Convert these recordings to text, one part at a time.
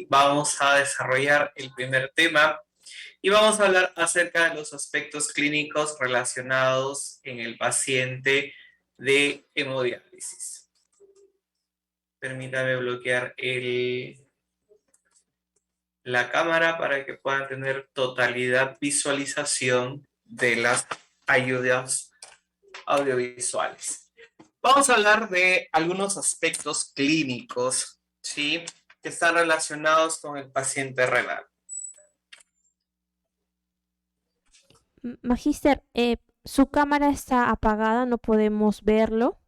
Vamos a desarrollar el primer tema y vamos a hablar acerca de los aspectos clínicos relacionados en el paciente de hemodiálisis. Permítame bloquear la cámara para que puedan tener totalidad visualización de las ayudas audiovisuales. Vamos a hablar de algunos aspectos clínicos, ¿sí?, que están relacionados con el paciente renal. Magíster, su cámara está apagada, no podemos verlo.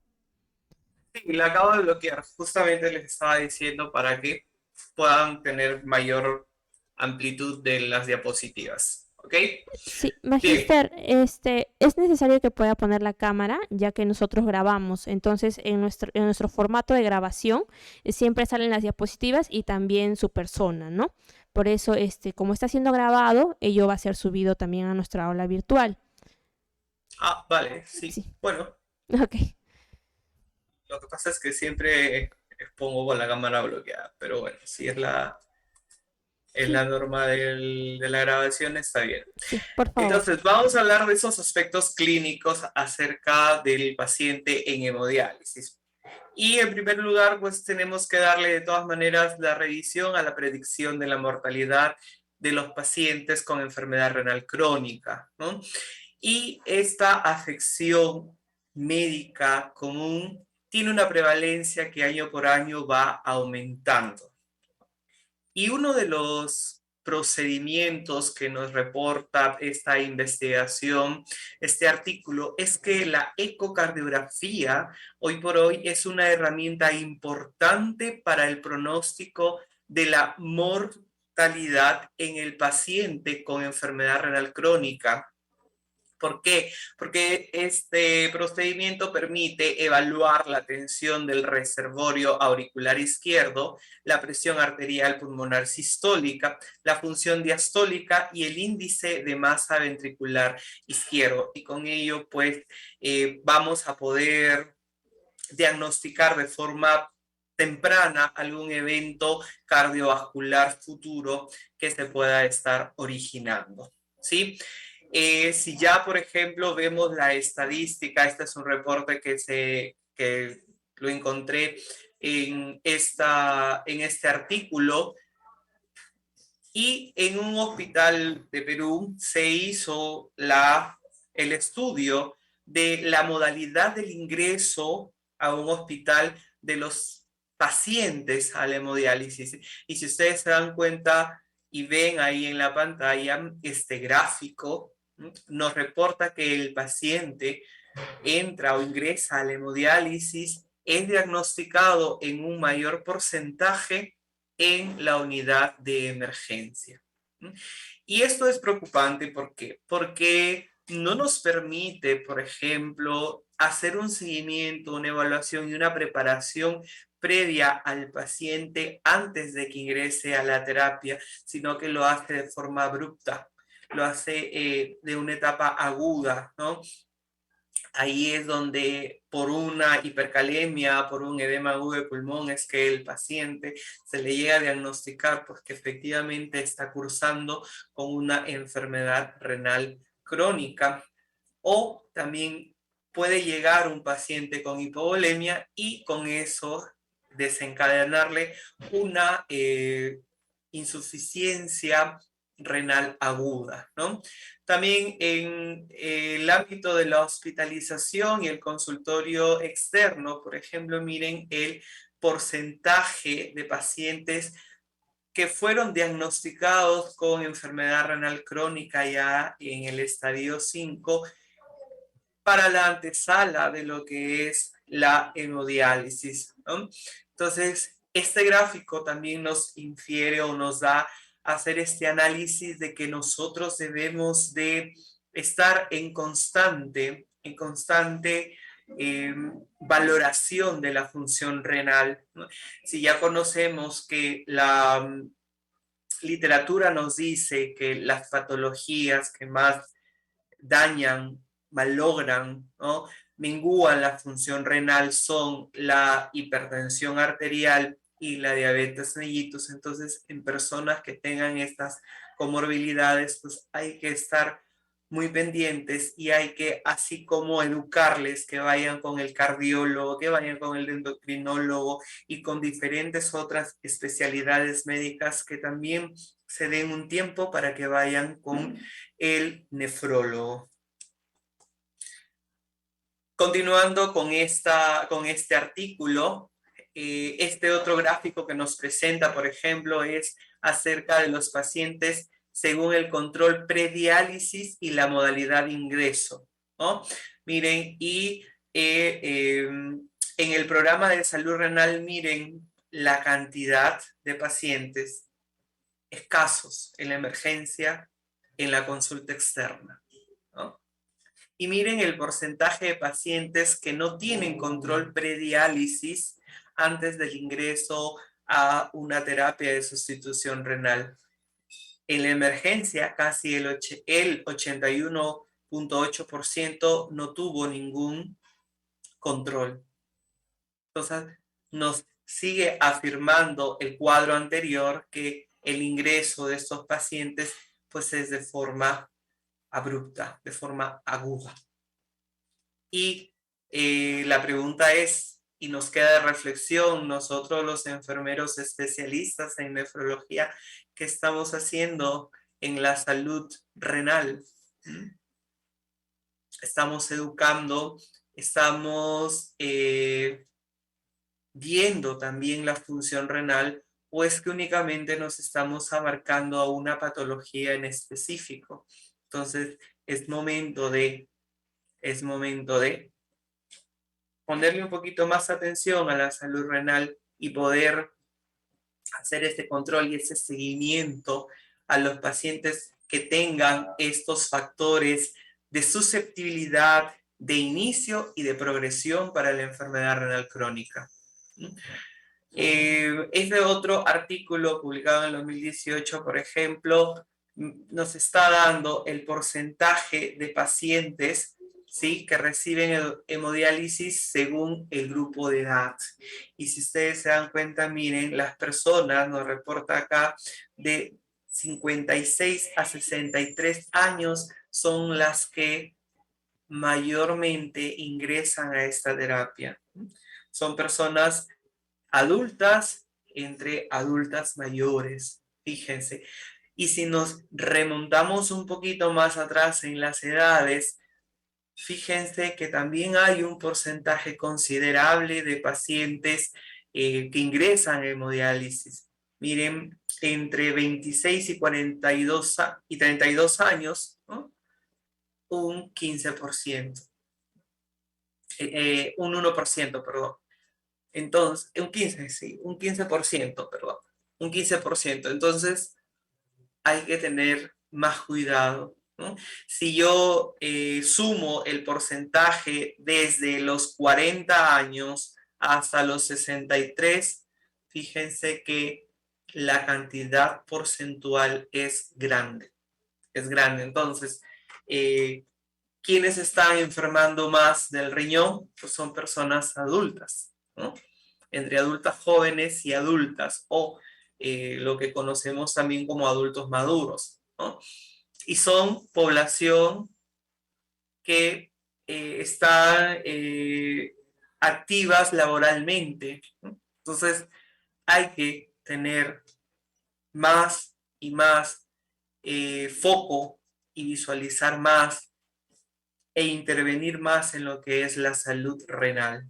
Sí, la acabo de bloquear. Justamente les estaba diciendo para que puedan tener mayor amplitud de las diapositivas. ¿Ok? Sí, Bien. Magíster, es necesario que pueda poner la cámara, ya que nosotros grabamos. Entonces, en nuestro formato de grabación siempre salen las diapositivas y también su persona, ¿no? Por eso, como está siendo grabado, ello va a ser subido también a nuestra aula virtual. Ah, vale, sí. Sí, Bueno, ok. lo que pasa es que siempre expongo con la cámara bloqueada, pero bueno, si es Sí, la norma de la grabación, está bien. sí, por favor. Entonces, vamos a hablar de esos aspectos clínicos acerca del paciente en hemodiálisis. Y en primer lugar, pues tenemos que darle de todas maneras la revisión a la predicción de la mortalidad de los pacientes con enfermedad renal crónica, ¿no? Y esta afección médica común tiene una prevalencia que año por año va aumentando. Y uno de los procedimientos que nos reporta esta investigación, este artículo, es que la ecocardiografía hoy por hoy es una herramienta importante para el pronóstico de la mortalidad en el paciente con enfermedad renal crónica. ¿Por qué? Porque este procedimiento permite evaluar la tensión del reservorio auricular izquierdo, la presión arterial pulmonar sistólica, la función diastólica y el índice de masa ventricular izquierdo. Y con ello, pues, vamos a poder diagnosticar de forma temprana algún evento cardiovascular futuro que se pueda estar originando, ¿sí? Si ya, por ejemplo, vemos la estadística, este es un reporte que lo encontré en este artículo, y en un hospital de Perú se hizo el estudio de la modalidad del ingreso a un hospital de los pacientes a la hemodiálisis. Y si ustedes se dan cuenta y ven ahí en la pantalla este gráfico, nos reporta que el paciente entra o ingresa a la hemodiálisis, es diagnosticado en un mayor porcentaje en la unidad de emergencia. Y esto es preocupante, ¿por qué? Porque no nos permite, por ejemplo, hacer un seguimiento, una evaluación y una preparación previa al paciente antes de que ingrese a la terapia, sino que lo hace de forma abrupta, lo hace de una etapa aguda, ¿no? Ahí es donde por una hipercalemia, por un edema agudo de pulmón, es que el paciente se le llega a diagnosticar porque efectivamente está cursando con una enfermedad renal crónica. O también puede llegar un paciente con hipovolemia y con eso desencadenarle una insuficiencia renal aguda, ¿no? También en el ámbito de la hospitalización y el consultorio externo, por ejemplo, miren el porcentaje de pacientes que fueron diagnosticados con enfermedad renal crónica ya en el estadio 5 para la antesala de lo que es la hemodiálisis, ¿no? Entonces, este gráfico también nos infiere o nos da a hacer este análisis de que nosotros debemos de estar en constante valoración de la función renal, ¿no? Si ya conocemos que la literatura nos dice que las patologías que más dañan, malogran, ¿no?, mengúan la función renal son la hipertensión arterial y la diabetes mellitus. Entonces, en personas que tengan estas comorbilidades, pues hay que estar muy pendientes y hay que, así como educarles, que vayan con el cardiólogo, que vayan con el endocrinólogo y con diferentes otras especialidades médicas, que también se den un tiempo para que vayan con el nefrólogo. Continuando con este artículo, este otro gráfico que nos presenta, por ejemplo, es acerca de los pacientes según el control prediálisis y la modalidad de ingreso, ¿no? Miren, y en el programa de salud renal, miren la cantidad de pacientes escasos en la emergencia, en la consulta externa, ¿no? Y miren el porcentaje de pacientes que no tienen control prediálisis antes del ingreso a una terapia de sustitución renal. En la emergencia, casi el 81.8% no tuvo ningún control. Entonces, nos sigue afirmando el cuadro anterior que el ingreso de estos pacientes pues es de forma abrupta, de forma aguda. Y la pregunta es, y nos queda de reflexión, nosotros los enfermeros especialistas en nefrología, ¿qué estamos haciendo en la salud renal? Estamos educando, estamos viendo también la función renal, o es que únicamente nos estamos abarcando a una patología en específico. Entonces, es momento de ponerle un poquito más atención a la salud renal y poder hacer este control y ese seguimiento a los pacientes que tengan estos factores de susceptibilidad, de inicio y de progresión para la enfermedad renal crónica. Este otro artículo publicado en el 2018, por ejemplo, nos está dando el porcentaje de pacientes, ¿sí?, que reciben hemodiálisis según el grupo de edad. Y si ustedes se dan cuenta, miren, las personas, nos reporta acá, de 56 a 63 años son las que mayormente ingresan a esta terapia. Son personas adultas entre adultas mayores, fíjense. Y si nos remontamos un poquito más atrás en las edades, fíjense que también hay un porcentaje considerable de pacientes que ingresan a hemodiálisis. Miren, entre 26 y 42 y 32 años, ¿no?, un 15%, un 1%, perdón. Entonces, un 15%, perdón, un 15%. Entonces, hay que tener más cuidado, ¿no? Si yo sumo el porcentaje desde los 40 años hasta los 63, fíjense que la cantidad porcentual es grande, es grande. Entonces, ¿quiénes están enfermando más del riñón? Pues son personas adultas, ¿no? Entre adultas jóvenes y adultas, o lo que conocemos también como adultos maduros, ¿no? Y son población que está activas laboralmente, ¿no? Entonces, hay que tener más y más foco y visualizar más e intervenir más en lo que es la salud renal.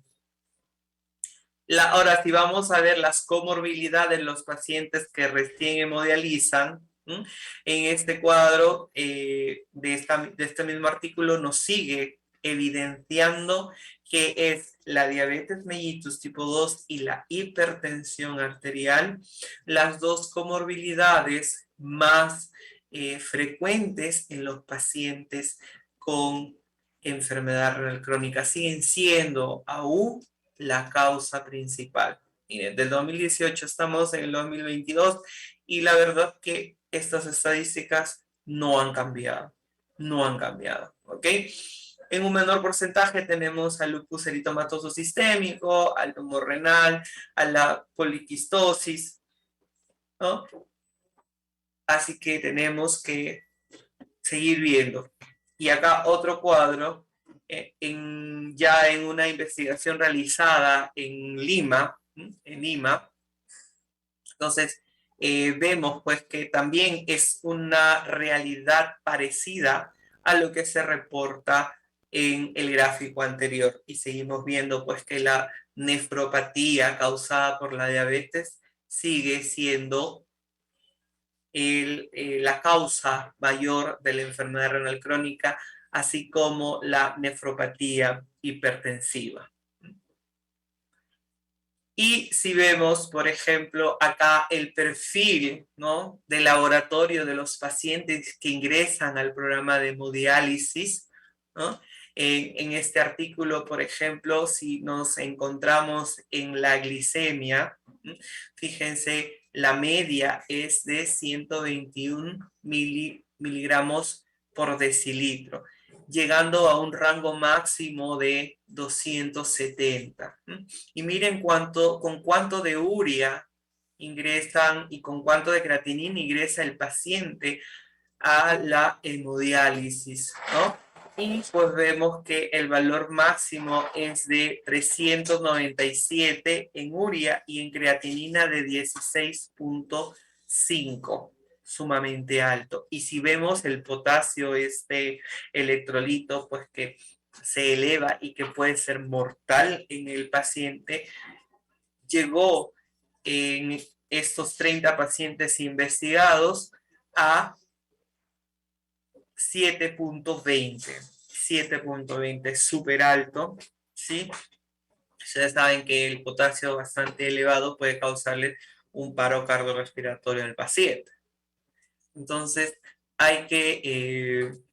Ahora, si vamos a ver las comorbilidades de los pacientes que recién hemodializan, en este cuadro de este mismo artículo nos sigue evidenciando que es la diabetes mellitus tipo 2 y la hipertensión arterial las dos comorbilidades más frecuentes en los pacientes con enfermedad renal crónica. Siguen siendo aún la causa principal. Miren, del 2018 estamos en el 2022 y la verdad que estas estadísticas no han cambiado, ¿ok? En un menor porcentaje tenemos al lupus eritomatoso sistémico, al tumor renal, a la poliquistosis, ¿no? Así que tenemos que seguir viendo. Y acá otro cuadro, ya en una investigación realizada en Lima, entonces vemos pues que también es una realidad parecida a lo que se reporta en el gráfico anterior. Y seguimos viendo pues que la nefropatía causada por la diabetes sigue siendo la causa mayor de la enfermedad renal crónica, así como la nefropatía hipertensiva. Y si vemos, por ejemplo, acá el perfil, ¿no?, de laboratorio de los pacientes que ingresan al programa de hemodiálisis, ¿no? En este artículo, por ejemplo, si nos encontramos en la glicemia, fíjense, la media es de 121 miligramos por decilitro, llegando a un rango máximo de 270. Y miren con cuánto de urea ingresan y con cuánto de creatinina ingresa el paciente a la hemodiálisis, ¿no? Y pues vemos que el valor máximo es de 397 en urea y en creatinina de 16.5, sumamente alto. Y si vemos el potasio, este electrolito, pues que se eleva y que puede ser mortal en el paciente, llegó en estos 30 pacientes investigados a 7.20, súper alto, ¿sí? Ustedes saben que el potasio bastante elevado puede causarle un paro cardiorrespiratorio al paciente. Entonces, el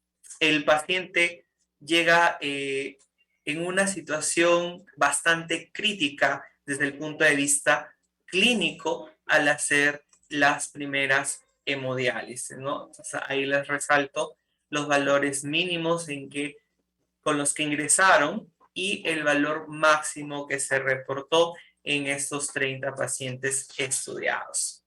paciente llega en una situación bastante crítica desde el punto de vista clínico al hacer las primeras hemodiálisis, ¿no? O sea, ahí les resalto los valores mínimos con los que ingresaron y el valor máximo que se reportó en estos 30 pacientes estudiados.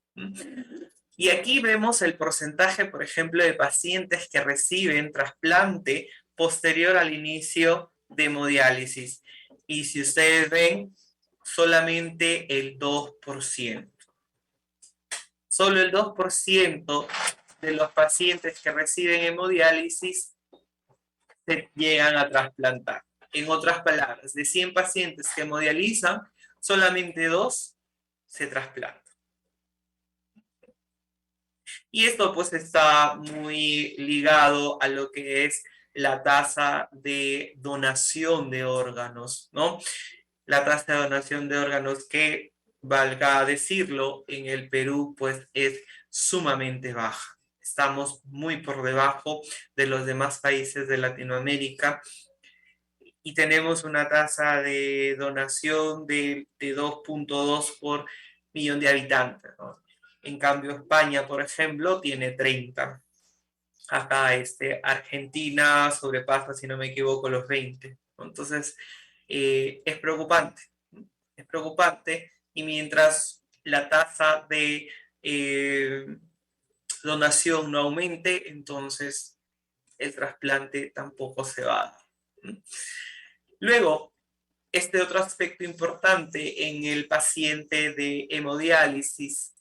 Y aquí vemos el porcentaje, por ejemplo, de pacientes que reciben trasplante posterior al inicio de hemodiálisis. Y si ustedes ven, solamente el 2%. Solo el 2% de los pacientes que reciben hemodiálisis se llegan a trasplantar. En otras palabras, de 100 pacientes que hemodializan, solamente 2 se trasplantan. Y esto pues está muy ligado a lo que es la tasa de donación de órganos, ¿no? La tasa de donación de órganos que, valga decirlo, en el Perú pues es sumamente baja. Estamos muy por debajo de los demás países de Latinoamérica y tenemos una tasa de donación de 2.2 por millón de habitantes, ¿no? En cambio, España, por ejemplo, tiene 30. Acá Argentina sobrepasa, si no me equivoco, los 20. Entonces, es preocupante. Es preocupante. Y mientras la tasa de donación no aumente, entonces el trasplante tampoco se va a dar. Luego, este otro aspecto importante en el paciente de hemodiálisis,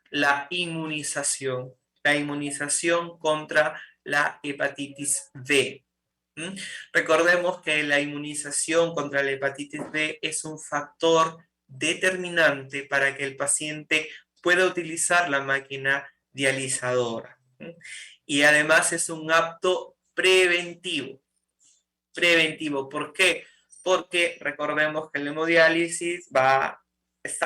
la inmunización contra la hepatitis B. Recordemos que la inmunización contra la hepatitis B es un factor determinante para que el paciente pueda utilizar la máquina dializadora. Y además es un acto preventivo. ¿Por qué? Porque recordemos que en la hemodiálisis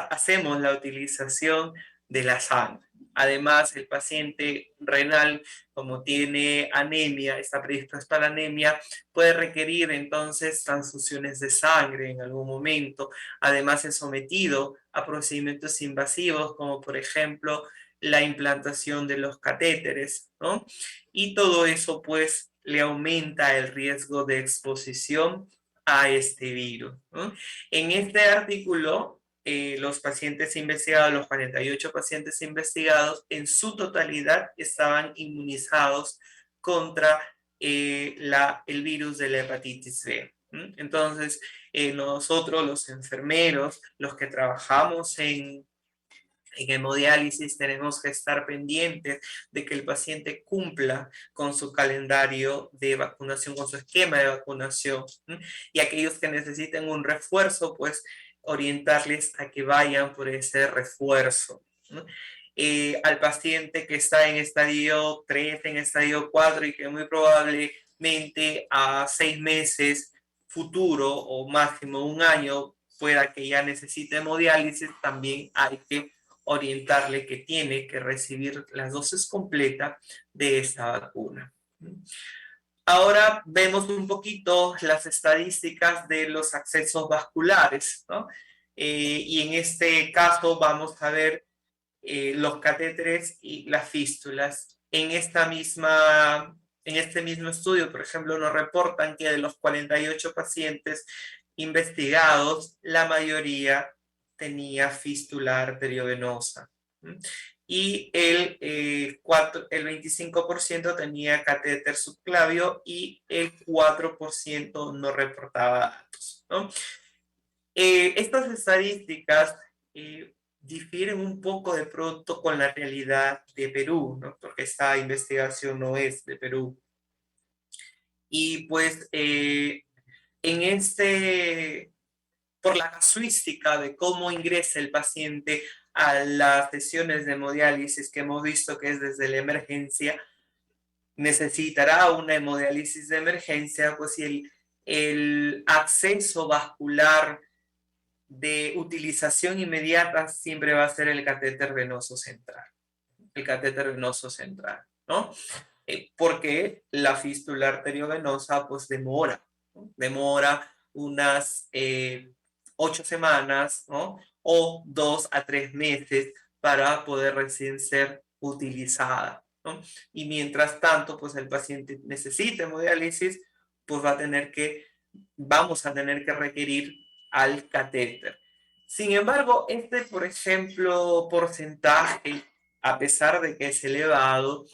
hacemos la utilización de la sangre. Además, el paciente renal, como tiene anemia, está predispuesto a la anemia, puede requerir entonces transfusiones de sangre en algún momento. Además, es sometido a procedimientos invasivos, como por ejemplo la implantación de los catéteres, ¿no? Y todo eso, pues, le aumenta el riesgo de exposición a este virus, ¿no? En este artículo, los pacientes investigados, los 48 pacientes investigados, en su totalidad estaban inmunizados contra el virus de la hepatitis B. Entonces, nosotros, los enfermeros, los que trabajamos en hemodiálisis, tenemos que estar pendientes de que el paciente cumpla con su calendario de vacunación, con su esquema de vacunación. Y aquellos que necesiten un refuerzo, pues orientarles a que vayan por ese refuerzo. Al paciente que está en estadio 3, en estadio 4 y que muy probablemente a 6 meses futuro o máximo un año pueda que ya necesite hemodiálisis, también hay que orientarle que tiene que recibir las dosis completas de esta vacuna. Ahora vemos un poquito las estadísticas de los accesos vasculares, ¿no? Y en este caso vamos a ver los catéteres y las fístulas. En este mismo estudio, por ejemplo, nos reportan que de los 48 pacientes investigados, la mayoría tenía fístula arteriovenosa. Y el 25% tenía catéter subclavio y el 4% no reportaba datos, ¿no? Estas estadísticas difieren un poco de pronto con la realidad de Perú, ¿no? Porque esta investigación no es de Perú. Y pues por la casuística de cómo ingresa el paciente a las sesiones de hemodiálisis que hemos visto que es desde la emergencia, necesitará una hemodiálisis de emergencia, pues si el acceso vascular de utilización inmediata siempre va a ser el catéter venoso central. El catéter venoso central, ¿no? Porque la fístula arteriovenosa pues demora, ¿no? Demora unas 8 semanas, ¿no? O 2 a 3 meses para poder recién ser utilizada, ¿no? Y mientras tanto, pues el paciente necesita hemodiálisis, pues vamos a tener que requerir al catéter. Sin embargo, por ejemplo, porcentaje, a pesar de que es elevado,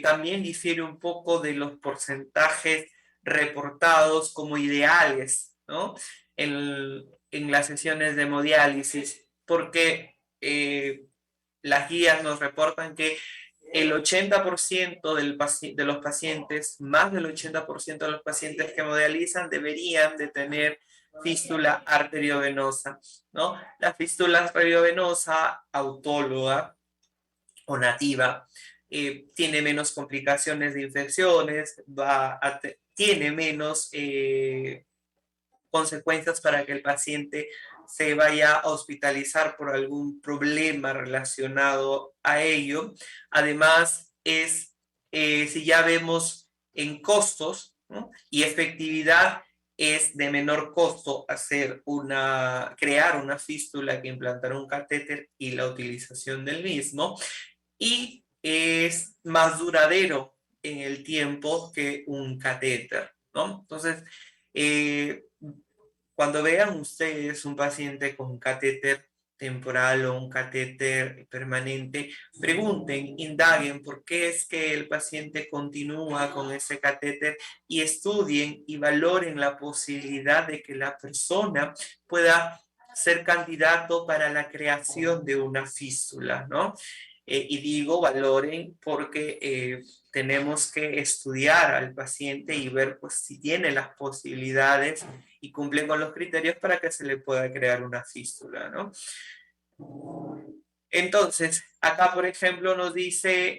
también difiere un poco de los porcentajes reportados como ideales, ¿no? En las sesiones de hemodiálisis, porque las guías nos reportan que el 80% de los pacientes, más del 80% de los pacientes que hemodializan deberían de tener fístula arteriovenosa, ¿no? La fístula arteriovenosa autóloga o nativa tiene menos complicaciones de infecciones, tiene menos consecuencias para que el paciente se vaya a hospitalizar por algún problema relacionado a ello. Además, si ya vemos en costos, ¿no? Y efectividad, es de menor costo crear una fístula que implantar un catéter y la utilización del mismo, y es más duradero en el tiempo que un catéter, ¿no? Entonces, cuando vean ustedes un paciente con catéter temporal o un catéter permanente, pregunten, indaguen por qué es que el paciente continúa con ese catéter y estudien y valoren la posibilidad de que la persona pueda ser candidato para la creación de una fístula, ¿no? Y digo valoren porque tenemos que estudiar al paciente y ver pues si tiene las posibilidades y cumple con los criterios para que se le pueda crear una fístula, ¿no? Entonces, acá por ejemplo nos dice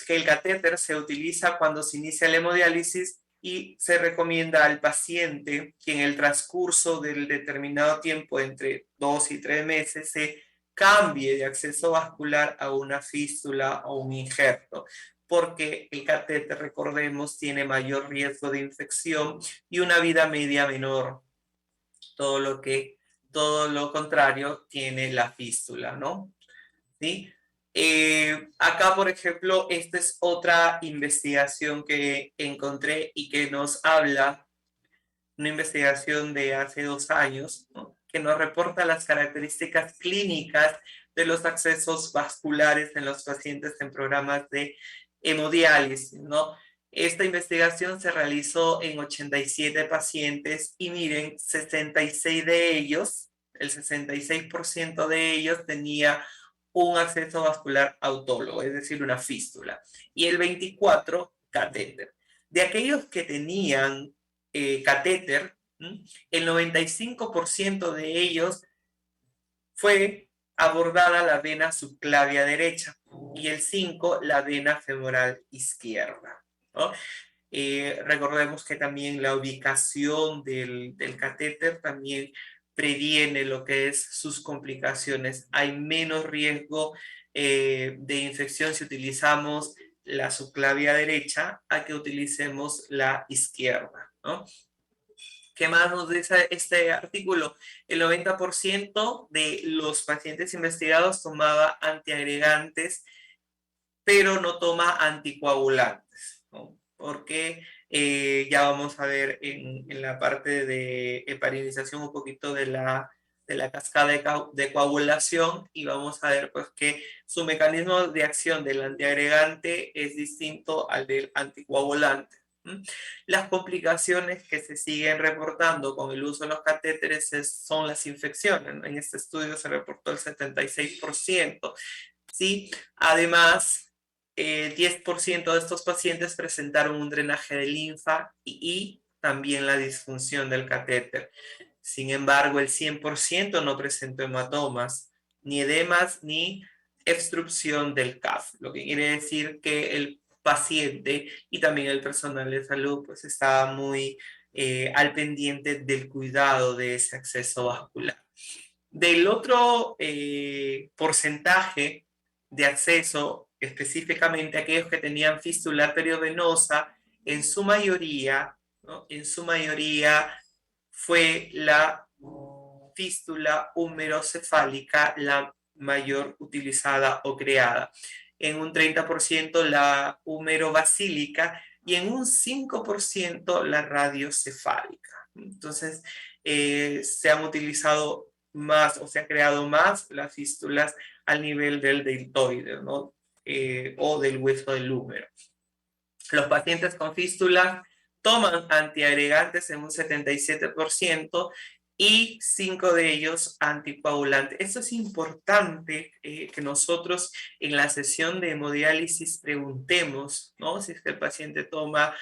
que el catéter se utiliza cuando se inicia la hemodiálisis y se recomienda al paciente que en el transcurso del determinado tiempo, entre 2 y 3 meses, se cambie de acceso vascular a una fístula o un injerto, porque el catéter, recordemos, tiene mayor riesgo de infección y una vida media menor, todo lo contrario tiene la fístula, ¿no? ¿Sí? Acá, por ejemplo, esta es otra investigación que encontré y que nos habla, una investigación de hace 2 años, ¿no?, que nos reporta las características clínicas de los accesos vasculares en los pacientes en programas de hemodiálisis, ¿no? Esta investigación se realizó en 87 pacientes y miren, 66 de ellos, el 66% de ellos tenía un acceso vascular autólogo, es decir, una fístula, y el 24 catéter. De aquellos que tenían catéter, el 95% de ellos fue abordada la vena subclavia derecha y el 5% la vena femoral izquierda, ¿no? Recordemos que también la ubicación del catéter también previene lo que es sus complicaciones. Hay menos riesgo de infección si utilizamos la subclavia derecha a que utilicemos la izquierda, ¿no? ¿Qué más nos dice este artículo? El 90% de los pacientes investigados tomaba antiagregantes, pero no toma anticoagulantes, ¿no? Porque ya vamos a ver en la parte de heparinización un poquito de la cascada de coagulación, y vamos a ver pues que su mecanismo de acción del antiagregante es distinto al del anticoagulante. Las complicaciones que se siguen reportando con el uso de los catéteres son las infecciones. En este estudio se reportó el 76%. ¿Sí? Además, 10% de estos pacientes presentaron un drenaje de linfa y también la disfunción del catéter. Sin embargo, el 100% no presentó hematomas, ni edemas, ni obstrucción del CAF, lo que quiere decir que el paciente y también el personal de salud pues estaba muy al pendiente del cuidado de ese acceso vascular. Del otro porcentaje de acceso, específicamente aquellos que tenían fístula arteriovenosa, en su mayoría, ¿no?, en su mayoría fue la fístula húmerocefálica la mayor utilizada o creada. En un 30% la húmerobasílica y en un 5% la radiocefálica. Entonces, se han utilizado más o se ha creado más las fístulas al nivel del deltoide, ¿no? O del hueso del húmero. Los pacientes con fístula toman antiagregantes en un 77% y 5 de ellos anticoagulantes. Esto es importante que nosotros en la sesión de hemodiálisis preguntemos, ¿no?, si es que el paciente toma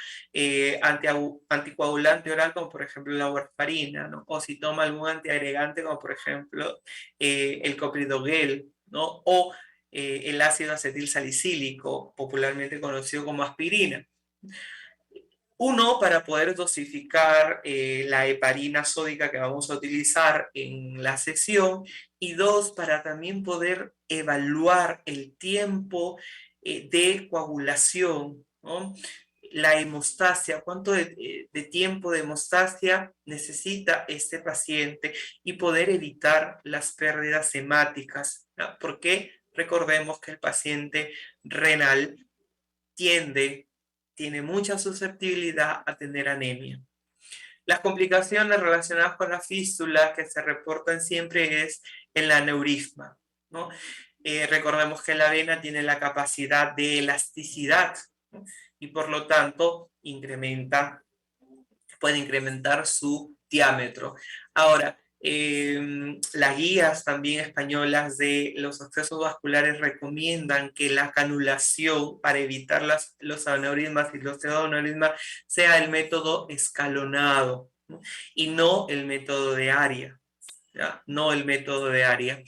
anticoagulante oral, como por ejemplo la warfarina, ¿no?, o si toma algún antiagregante, como por ejemplo el copridogrel, ¿no?, o el ácido acetil salicílico, popularmente conocido como aspirina. Uno, para poder dosificar la heparina sódica que vamos a utilizar en la sesión, y dos, para también poder evaluar el tiempo de coagulación, ¿no?, la hemostasia, cuánto de tiempo de hemostasia necesita este paciente y poder evitar las pérdidas hemáticas, ¿no?, porque recordemos que el paciente renal tiene mucha susceptibilidad a tener anemia. Las complicaciones relacionadas con la fístula que se reportan siempre es el aneurisma, ¿no? Recordemos que la vena tiene la capacidad de elasticidad, ¿no?, y por lo tanto puede incrementar su diámetro. Ahora, las guías también españolas de los accesos vasculares recomiendan que la canulación para evitar los aneurismas y los pseudoaneurismas sea el método escalonado, ¿no?, y no el método de Aria, ¿ya? No el método de Aria.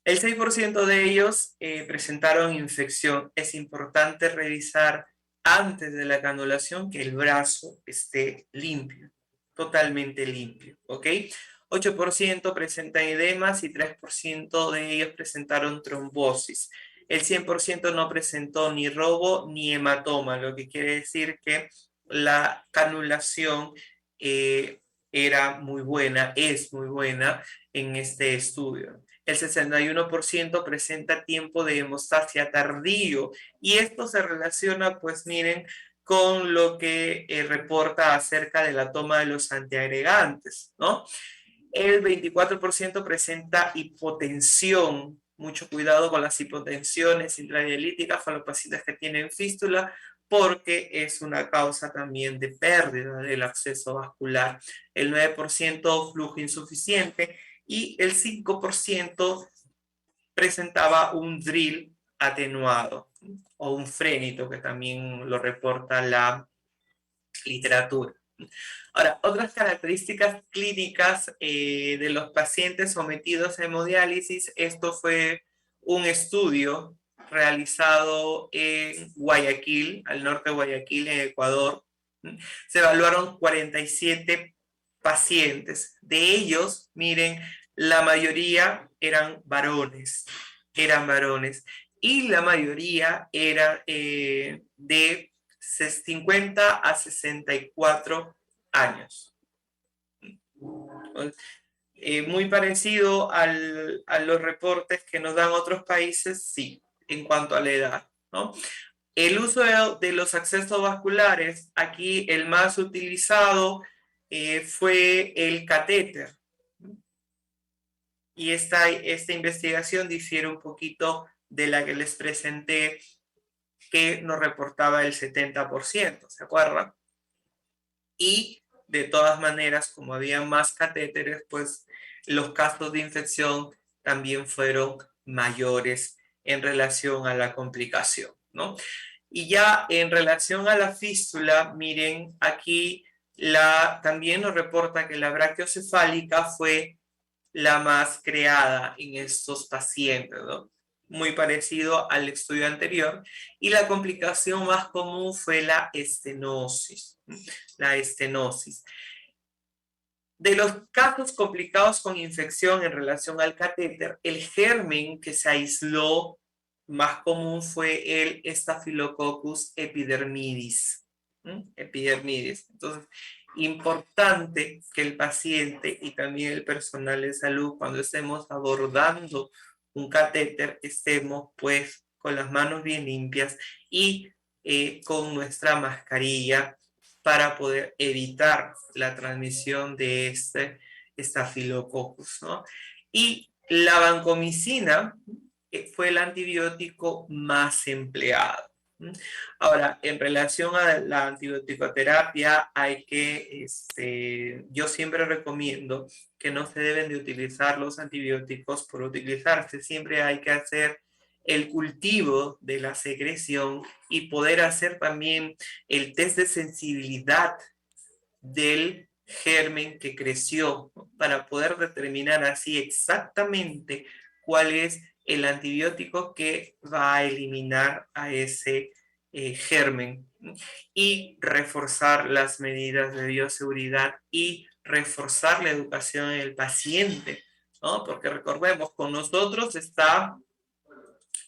El 6% de ellos presentaron infección. Es importante revisar antes de la canulación que el brazo esté limpio, totalmente limpio, ¿ok? 8% presentan edemas y 3% de ellos presentaron trombosis. El 100% no presentó ni robo ni hematoma, lo que quiere decir que la canulación era muy buena, es muy buena en este estudio. El 61% presenta tiempo de hemostasia tardío y esto se relaciona, pues miren, con lo que reporta acerca de la toma de los antiagregantes, ¿no? El 24% presenta hipotensión. Mucho cuidado con las hipotensiones intradialíticas para los pacientes que tienen fístula, porque es una causa también de pérdida del acceso vascular. El 9% flujo insuficiente y el 5% presentaba un drill atenuado o un frénito, que también lo reporta la literatura. Ahora, otras características clínicas de los pacientes sometidos a hemodiálisis, esto fue un estudio realizado en Guayaquil, al norte de Guayaquil, en Ecuador. Se evaluaron 47 pacientes. De ellos, miren, la mayoría eran varones, y la mayoría era de 50 a 64 años. Muy parecido a los reportes que nos dan otros países, sí, en cuanto a la edad, ¿no? El uso de los accesos vasculares, aquí el más utilizado fue el catéter. Y esta investigación difiere un poquito de la que les presenté, que nos reportaba el 70%, ¿se acuerdan? Y de todas maneras, como había más catéteres, pues los casos de infección también fueron mayores en relación a la complicación, ¿no? Y ya en relación a la fístula, miren, aquí también nos reporta que la brachiocefálica fue la más creada en estos pacientes, ¿no? Muy parecido al estudio anterior, y la complicación más común fue la estenosis. La estenosis. De los casos complicados con infección en relación al catéter, el germen que se aisló más común fue el Staphylococcus epidermidis. Epidermidis. Entonces, importante que el paciente y también el personal de salud, cuando estemos abordando un catéter, estemos pues con las manos bien limpias y con nuestra mascarilla, para poder evitar la transmisión de este estafilococcus, ¿no? Y la vancomicina fue el antibiótico más empleado. Ahora, en relación a la antibioticoterapia, yo siempre recomiendo que no se deben de utilizar los antibióticos por utilizarse. Siempre hay que hacer el cultivo de la secreción y poder hacer también el test de sensibilidad del germen que creció, ¿no? Para poder determinar así exactamente cuál es el antibiótico que va a eliminar a ese germen, y reforzar las medidas de bioseguridad y reforzar la educación en el paciente, ¿no? Porque recordemos, con nosotros está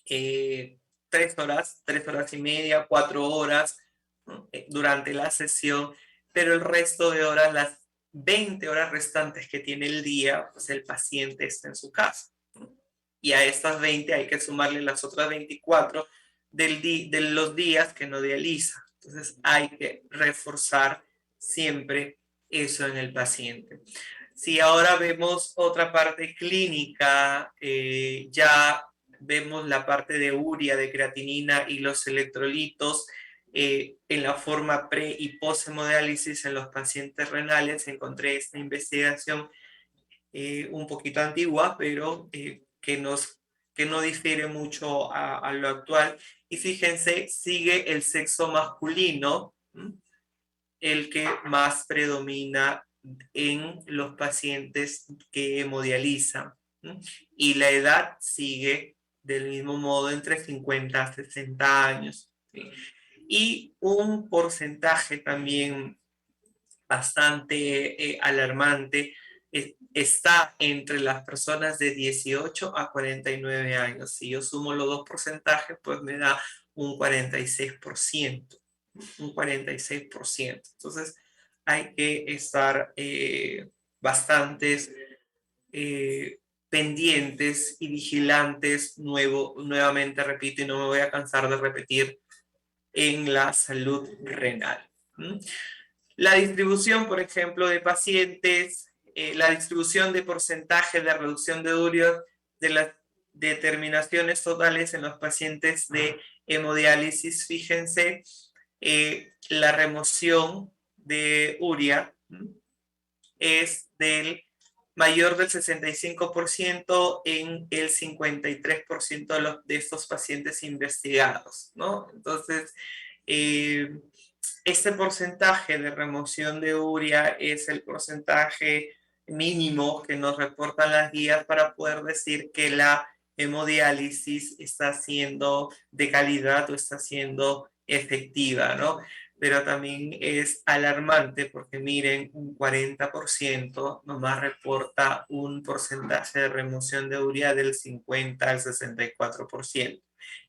3 horas y media, 4 horas, ¿no? Durante la sesión, pero el resto de horas, las 20 horas restantes que tiene el día, pues el paciente está en su casa, ¿no? Y a estas 20 hay que sumarle las otras 24 de los días que no dializa. Entonces hay que reforzar siempre eso en el paciente. Si ahora vemos otra parte clínica, ya vemos la parte de urea, de creatinina y los electrolitos en la forma pre y post hemodiálisis en los pacientes renales. Encontré esta investigación un poquito antigua, pero que no difiere mucho a lo actual. Y fíjense, sigue el sexo masculino, el que más predomina en los pacientes que hemodializan, y la edad sigue del mismo modo entre 50 a 60 años. ¿Sí? Y un porcentaje también bastante alarmante está entre las personas de 18 a 49 años. Si yo sumo los dos porcentajes, pues me da un 46%. Un 46%. Entonces, hay que estar bastantes pendientes y vigilantes, nuevamente repito, y no me voy a cansar de repetir, en la salud renal. La distribución, por ejemplo, de pacientes, la distribución de porcentaje de reducción de urea de las determinaciones totales en los pacientes de hemodiálisis, fíjense, la remoción de urea es del mayor del 65% en el 53% de estos pacientes investigados, ¿no? Entonces, este porcentaje de remoción de urea es el porcentaje mínimo que nos reportan las guías para poder decir que la hemodiálisis está siendo de calidad o está siendo efectiva, ¿no? Pero también es alarmante porque miren, un 40% nomás reporta un porcentaje de remoción de urea del 50 al 64%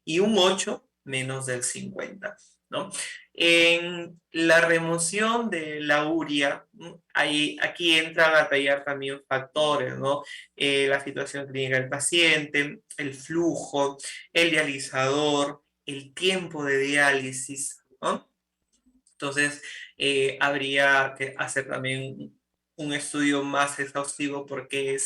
y un 8 menos del 50%, ¿no? En la remoción de la urea, aquí entran a tallar también factores, ¿no? La situación clínica del paciente, el flujo, el dializador, el tiempo de diálisis, ¿no? Entonces, habría que hacer también un estudio más exhaustivo porque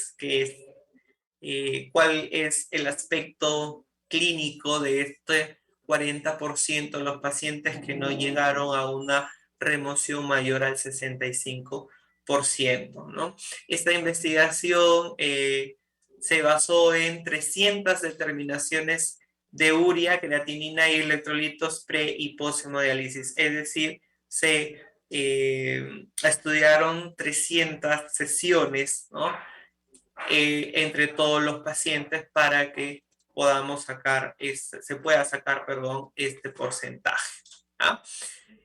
cuál es el aspecto clínico de este 40% de los pacientes que no llegaron a una remoción mayor al 65%, ¿no? Esta investigación se basó en 300 determinaciones de urea, creatinina y electrolitos pre y post hemodiálisis, es decir, se estudiaron 300 sesiones, ¿no? Entre todos los pacientes para que podamos sacar, se pueda sacar, perdón, este porcentaje. ¿Ah?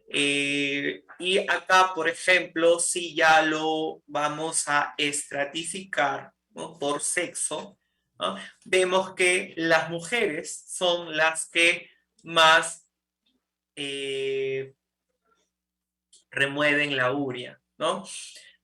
Y acá, por ejemplo, si ya lo vamos a estratificar, ¿no?, por sexo, ¿no?, vemos que las mujeres son las que más remueven la urea, ¿no?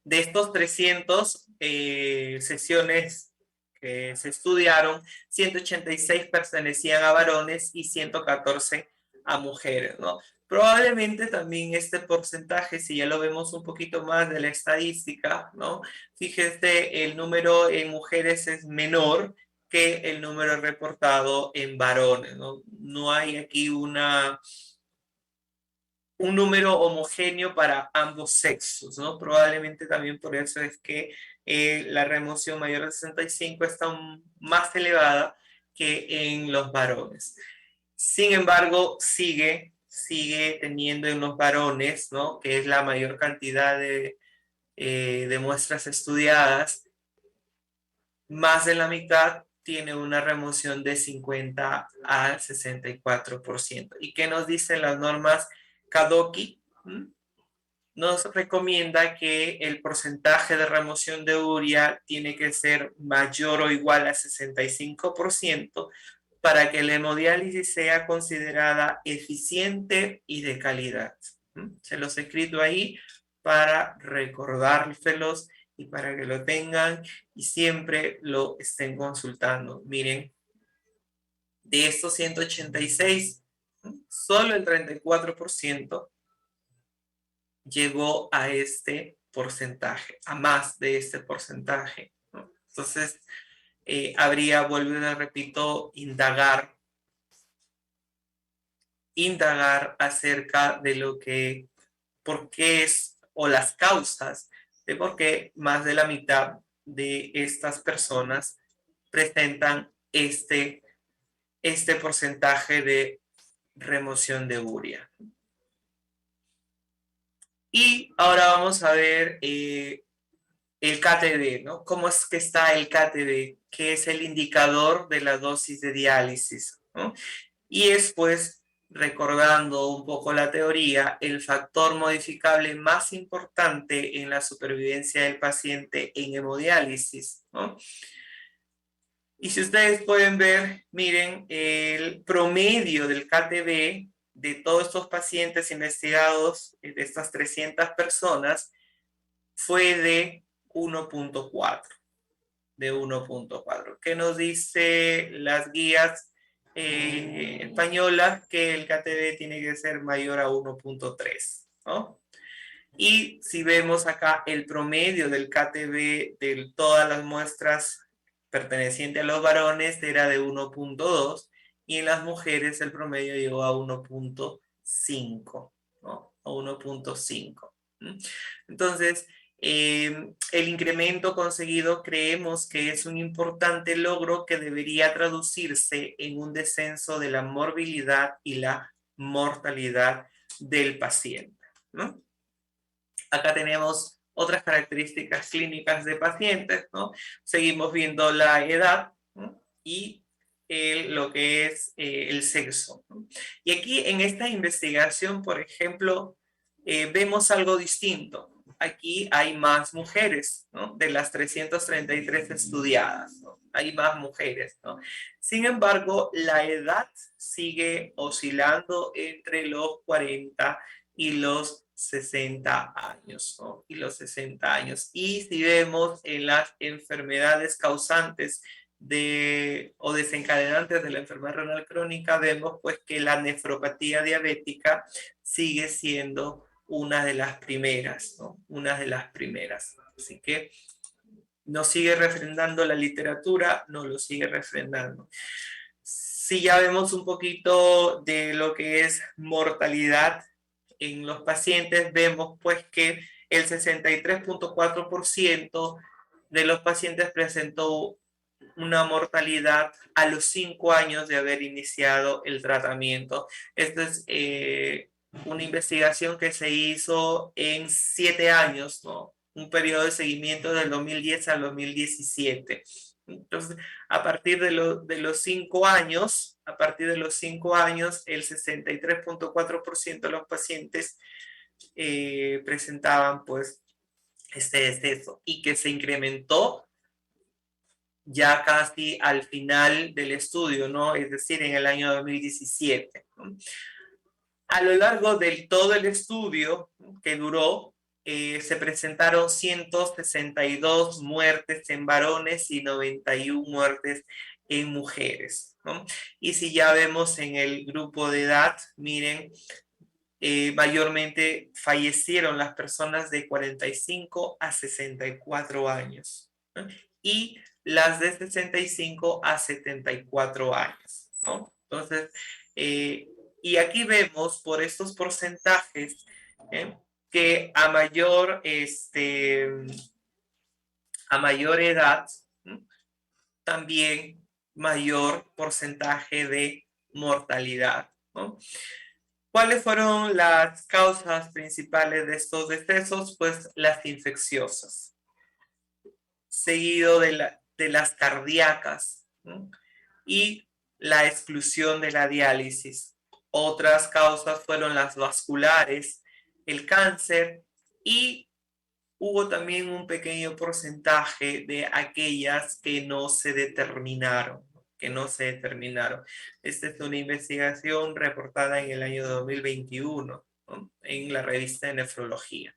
De estos 300 sesiones que se estudiaron, 186 pertenecían a varones y 114 a mujeres, ¿no? Probablemente también este porcentaje, si ya lo vemos un poquito más de la estadística, ¿no? Fíjense, el número en mujeres es menor que el número reportado en varones, ¿no? No hay aquí un número homogéneo para ambos sexos, ¿no? Probablemente también por eso es que la remoción mayor de 65 está más elevada que en los varones. Sin embargo, sigue teniendo en los varones, ¿no?, que es la mayor cantidad de muestras estudiadas, más de la mitad tiene una remoción de 50 al 64%. ¿Y qué nos dicen las normas Kadoki? Nos recomienda que el porcentaje de remoción de urea tiene que ser mayor o igual a 65% para que la hemodiálisis sea considerada eficiente y de calidad. Se los he escrito ahí para recordárselos y para que lo tengan y siempre lo estén consultando. Miren, de estos 186, solo el 34% llegó a este porcentaje, a más de este porcentaje, ¿no? Entonces, habría, vuelvo y repito, indagar acerca de lo que, por qué es, o las causas de por qué más de la mitad de estas personas presentan este porcentaje de remoción de urea. Y ahora vamos a ver el KTD, ¿no? ¿Cómo es que está el KTD? Que es el indicador de la dosis de diálisis, ¿no? Y es, pues, recordando un poco la teoría, el factor modificable más importante en la supervivencia del paciente en hemodiálisis, ¿no? Y si ustedes pueden ver, miren, el promedio del KTB de todos estos pacientes investigados, de estas 300 personas, fue de 1.4. de 1.4. ¿Qué nos dice las guías españolas? Que el KTB tiene que ser mayor a 1.3, ¿no? Y si vemos acá el promedio del KTB de todas las muestras pertenecientes a los varones era de 1.2 y en las mujeres el promedio llegó a 1.5, ¿no? A 1.5. Entonces, el incremento conseguido creemos que es un importante logro que debería traducirse en un descenso de la morbilidad y la mortalidad del paciente, ¿no? Acá tenemos otras características clínicas de pacientes, ¿no? Seguimos viendo la edad, ¿no? Y lo que es el sexo, ¿no? Y aquí en esta investigación, por ejemplo, vemos algo distinto. Aquí hay más mujeres, ¿no? De las 333 estudiadas, ¿no? Hay más mujeres, ¿no? Sin embargo, la edad sigue oscilando entre los 40 y los 60 años, ¿no? Y los 60 años. Y si vemos en las enfermedades causantes o desencadenantes de la enfermedad renal crónica, vemos pues que la nefropatía diabética sigue siendo una de las primeras, ¿no? Una de las primeras. Así que nos sigue refrendando la literatura, nos lo sigue refrendando. Si ya vemos un poquito de lo que es mortalidad en los pacientes, vemos pues que el 63.4% de los pacientes presentó una mortalidad a los 5 años de haber iniciado el tratamiento. Esta es una investigación que se hizo en 7 años, ¿no? Un periodo de seguimiento del 2010 al 2017. Entonces, a partir de los 5 años, el 63.4% de los pacientes presentaban pues este deceso y que se incrementó ya casi al final del estudio, ¿no? Es decir, en el año 2017, ¿no? A lo largo de todo el estudio que duró, se presentaron 162 muertes en varones y 91 muertes en mujeres, ¿no? Y si ya vemos en el grupo de edad, miren, mayormente fallecieron las personas de 45 a 64 años, ¿no? Y las de 65 a 74 años, ¿no? Entonces, y aquí vemos por estos porcentajes que a mayor edad, ¿no? También mayor porcentaje de mortalidad, ¿no? ¿Cuáles fueron las causas principales de estos decesos? Pues las infecciosas, seguido de las cardíacas, ¿no? Y la exclusión de la diálisis. Otras causas fueron las vasculares, el cáncer y hubo también un pequeño porcentaje de aquellas que no se determinaron. Esta es una investigación reportada en el año 2021, ¿no? En la revista de Nefrología.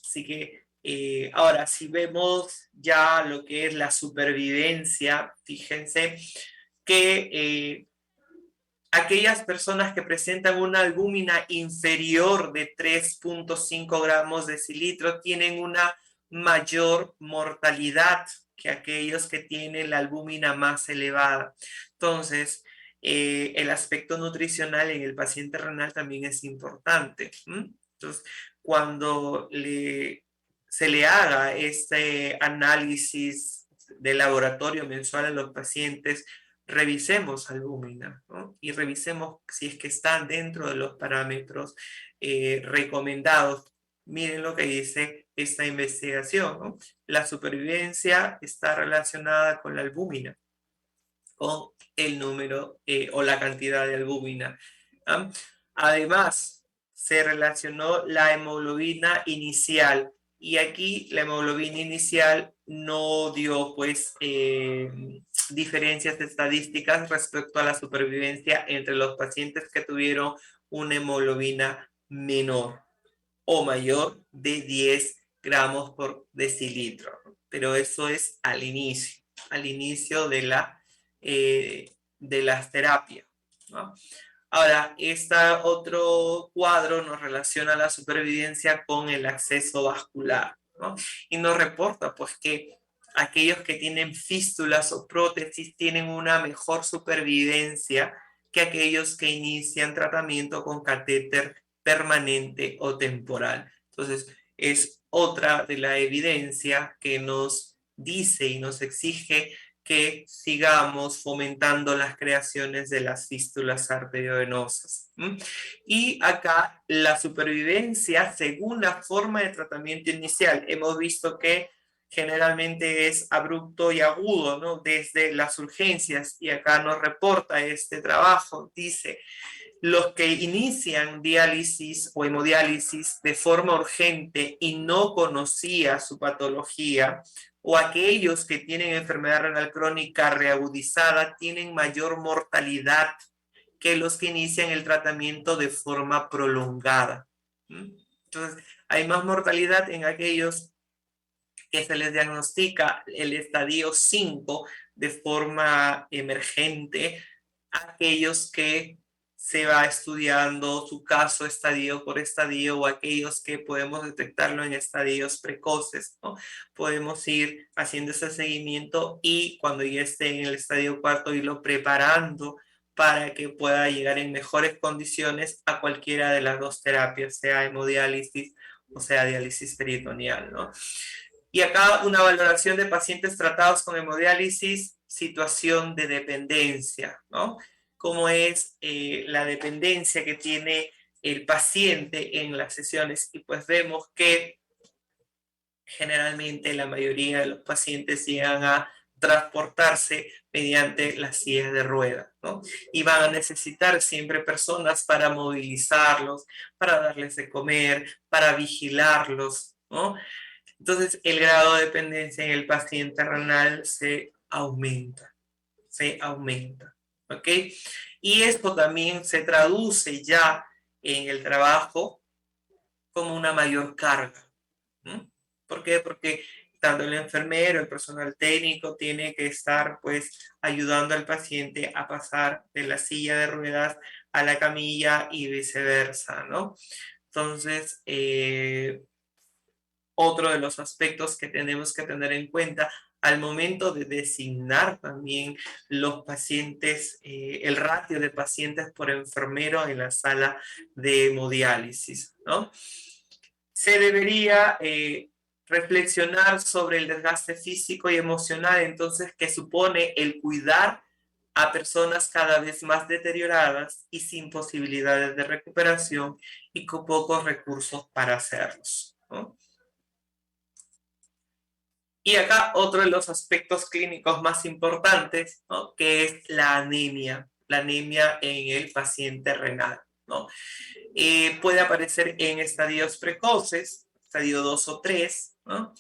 Así que ahora, si vemos ya lo que es la supervivencia, fíjense que aquellas personas que presentan una albúmina inferior de 3.5 gramos decilitro tienen una mayor mortalidad que aquellos que tienen la albúmina más elevada. Entonces, el aspecto nutricional en el paciente renal también es importante. Entonces, cuando se le haga este análisis de laboratorio mensual a los pacientes, revisemos albúmina, ¿no? Y revisemos si es que están dentro de los parámetros recomendados. Miren lo que dice esta investigación, ¿no? La supervivencia está relacionada con la albúmina, con el número o la cantidad de albúmina. ¿Ah? Además, se relacionó la hemoglobina inicial y aquí la hemoglobina inicial no dio pues diferencias estadísticas respecto a la supervivencia entre los pacientes que tuvieron una hemoglobina menor o mayor de 10 gramos por decilitro, pero eso es al inicio. al inicio de las terapias, ¿no? Ahora, este otro cuadro nos relaciona la supervivencia con el acceso vascular, ¿no? Y nos reporta pues que aquellos que tienen fístulas o prótesis tienen una mejor supervivencia que aquellos que inician tratamiento con catéter permanente o temporal. Entonces, es otra de la evidencia que nos dice y nos exige que sigamos fomentando las creaciones de las fístulas arteriovenosas. Y acá la supervivencia según la forma de tratamiento inicial. Hemos visto que generalmente es abrupto y agudo, ¿no? Desde las urgencias, y acá nos reporta este trabajo, dice, los que inician diálisis o hemodiálisis de forma urgente y no conocía su patología, o aquellos que tienen enfermedad renal crónica reagudizada, tienen mayor mortalidad que los que inician el tratamiento de forma prolongada. Entonces, hay más mortalidad en aquellos que se les diagnostica el estadio 5 de forma emergente, aquellos que se va estudiando su caso estadio por estadio, o aquellos que podemos detectarlo en estadios precoces, ¿no? Podemos ir haciendo ese seguimiento y cuando ya esté en el estadio 4 irlo preparando para que pueda llegar en mejores condiciones a cualquiera de las dos terapias, sea hemodiálisis o sea diálisis peritoneal, ¿no? Y acá una valoración de pacientes tratados con hemodiálisis, situación de dependencia, ¿no? Cómo es la dependencia que tiene el paciente en las sesiones. Y pues vemos que generalmente la mayoría de los pacientes llegan a transportarse mediante las sillas de ruedas, ¿no? Y van a necesitar siempre personas para movilizarlos, para darles de comer, para vigilarlos, ¿no? Entonces, el grado de dependencia en el paciente renal se aumenta, ¿ok? Y esto también se traduce ya en el trabajo como una mayor carga. ¿Por qué? Porque tanto el enfermero, el personal técnico tiene que estar pues ayudando al paciente a pasar de la silla de ruedas a la camilla y viceversa, ¿no? Entonces, otro de los aspectos que tenemos que tener en cuenta al momento de designar también los pacientes, el ratio de pacientes por enfermero en la sala de hemodiálisis, ¿no? Se debería reflexionar sobre el desgaste físico y emocional, entonces, que supone el cuidar a personas cada vez más deterioradas y sin posibilidades de recuperación y con pocos recursos para hacerlos, ¿no? Y acá otro de los aspectos clínicos más importantes, ¿no? Que es la anemia en el paciente renal, ¿no? Puede aparecer en estadios precoces, estadio 2 o 3, ¿no?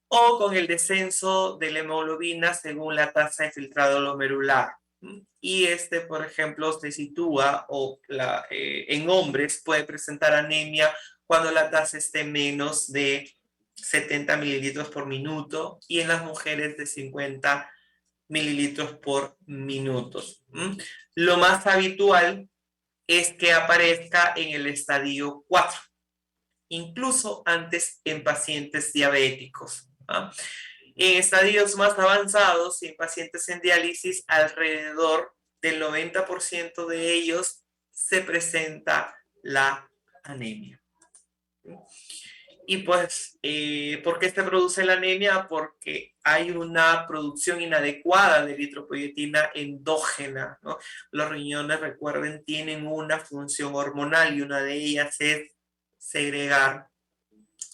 O con el descenso de la hemoglobina según la tasa de filtrado glomerular. Y por ejemplo, se sitúa en hombres puede presentar anemia cuando la tasa esté menos de 70 mililitros por minuto y en las mujeres de 50 mililitros por minuto. Lo más habitual es que aparezca en el estadio 4, incluso antes en pacientes diabéticos. En estadios más avanzados y en pacientes en diálisis, alrededor del 90% de ellos se presenta la anemia. Y pues, ¿por qué se produce la anemia? Porque hay una producción inadecuada de eritropoyetina endógena, ¿no? Los riñones, recuerden, tienen una función hormonal y una de ellas es segregar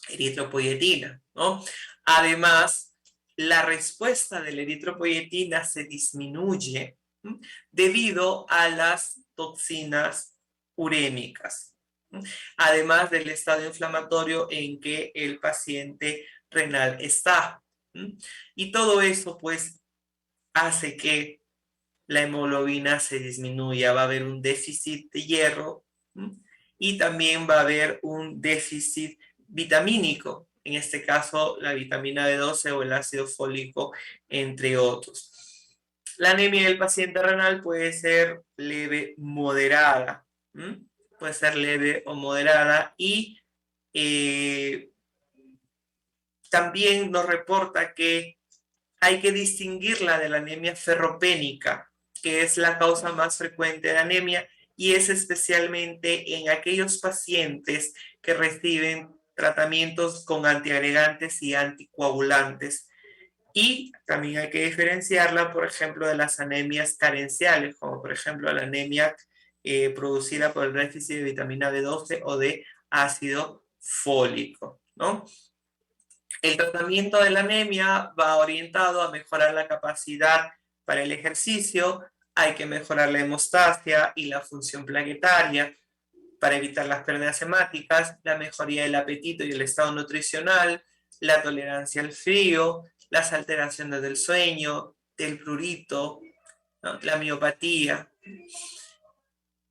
eritropoyetina, ¿no? Además, la respuesta de la eritropoyetina se disminuye debido a las toxinas urémicas, además del estado inflamatorio en que el paciente renal está. Y todo eso pues hace que la hemoglobina se disminuya, va a haber un déficit de hierro y también va a haber un déficit vitamínico, en este caso la vitamina B12 o el ácido fólico, entre otros. La anemia del paciente renal puede ser leve, moderada, ¿m? Puede ser leve o moderada y también nos reporta que hay que distinguirla de la anemia ferropénica, que es la causa más frecuente de anemia y es especialmente en aquellos pacientes que reciben tratamientos con antiagregantes y anticoagulantes. Y también hay que diferenciarla, por ejemplo, de las anemias carenciales, como por ejemplo la anemia producida por el déficit de vitamina B12 o de ácido fólico, ¿no? El tratamiento de la anemia va orientado a mejorar la capacidad para el ejercicio, hay que mejorar la hemostasia y la función plaquetaria para evitar las pérdidas hemáticas, la mejoría del apetito y el estado nutricional, la tolerancia al frío, las alteraciones del sueño, del prurito, ¿no? La miopatía.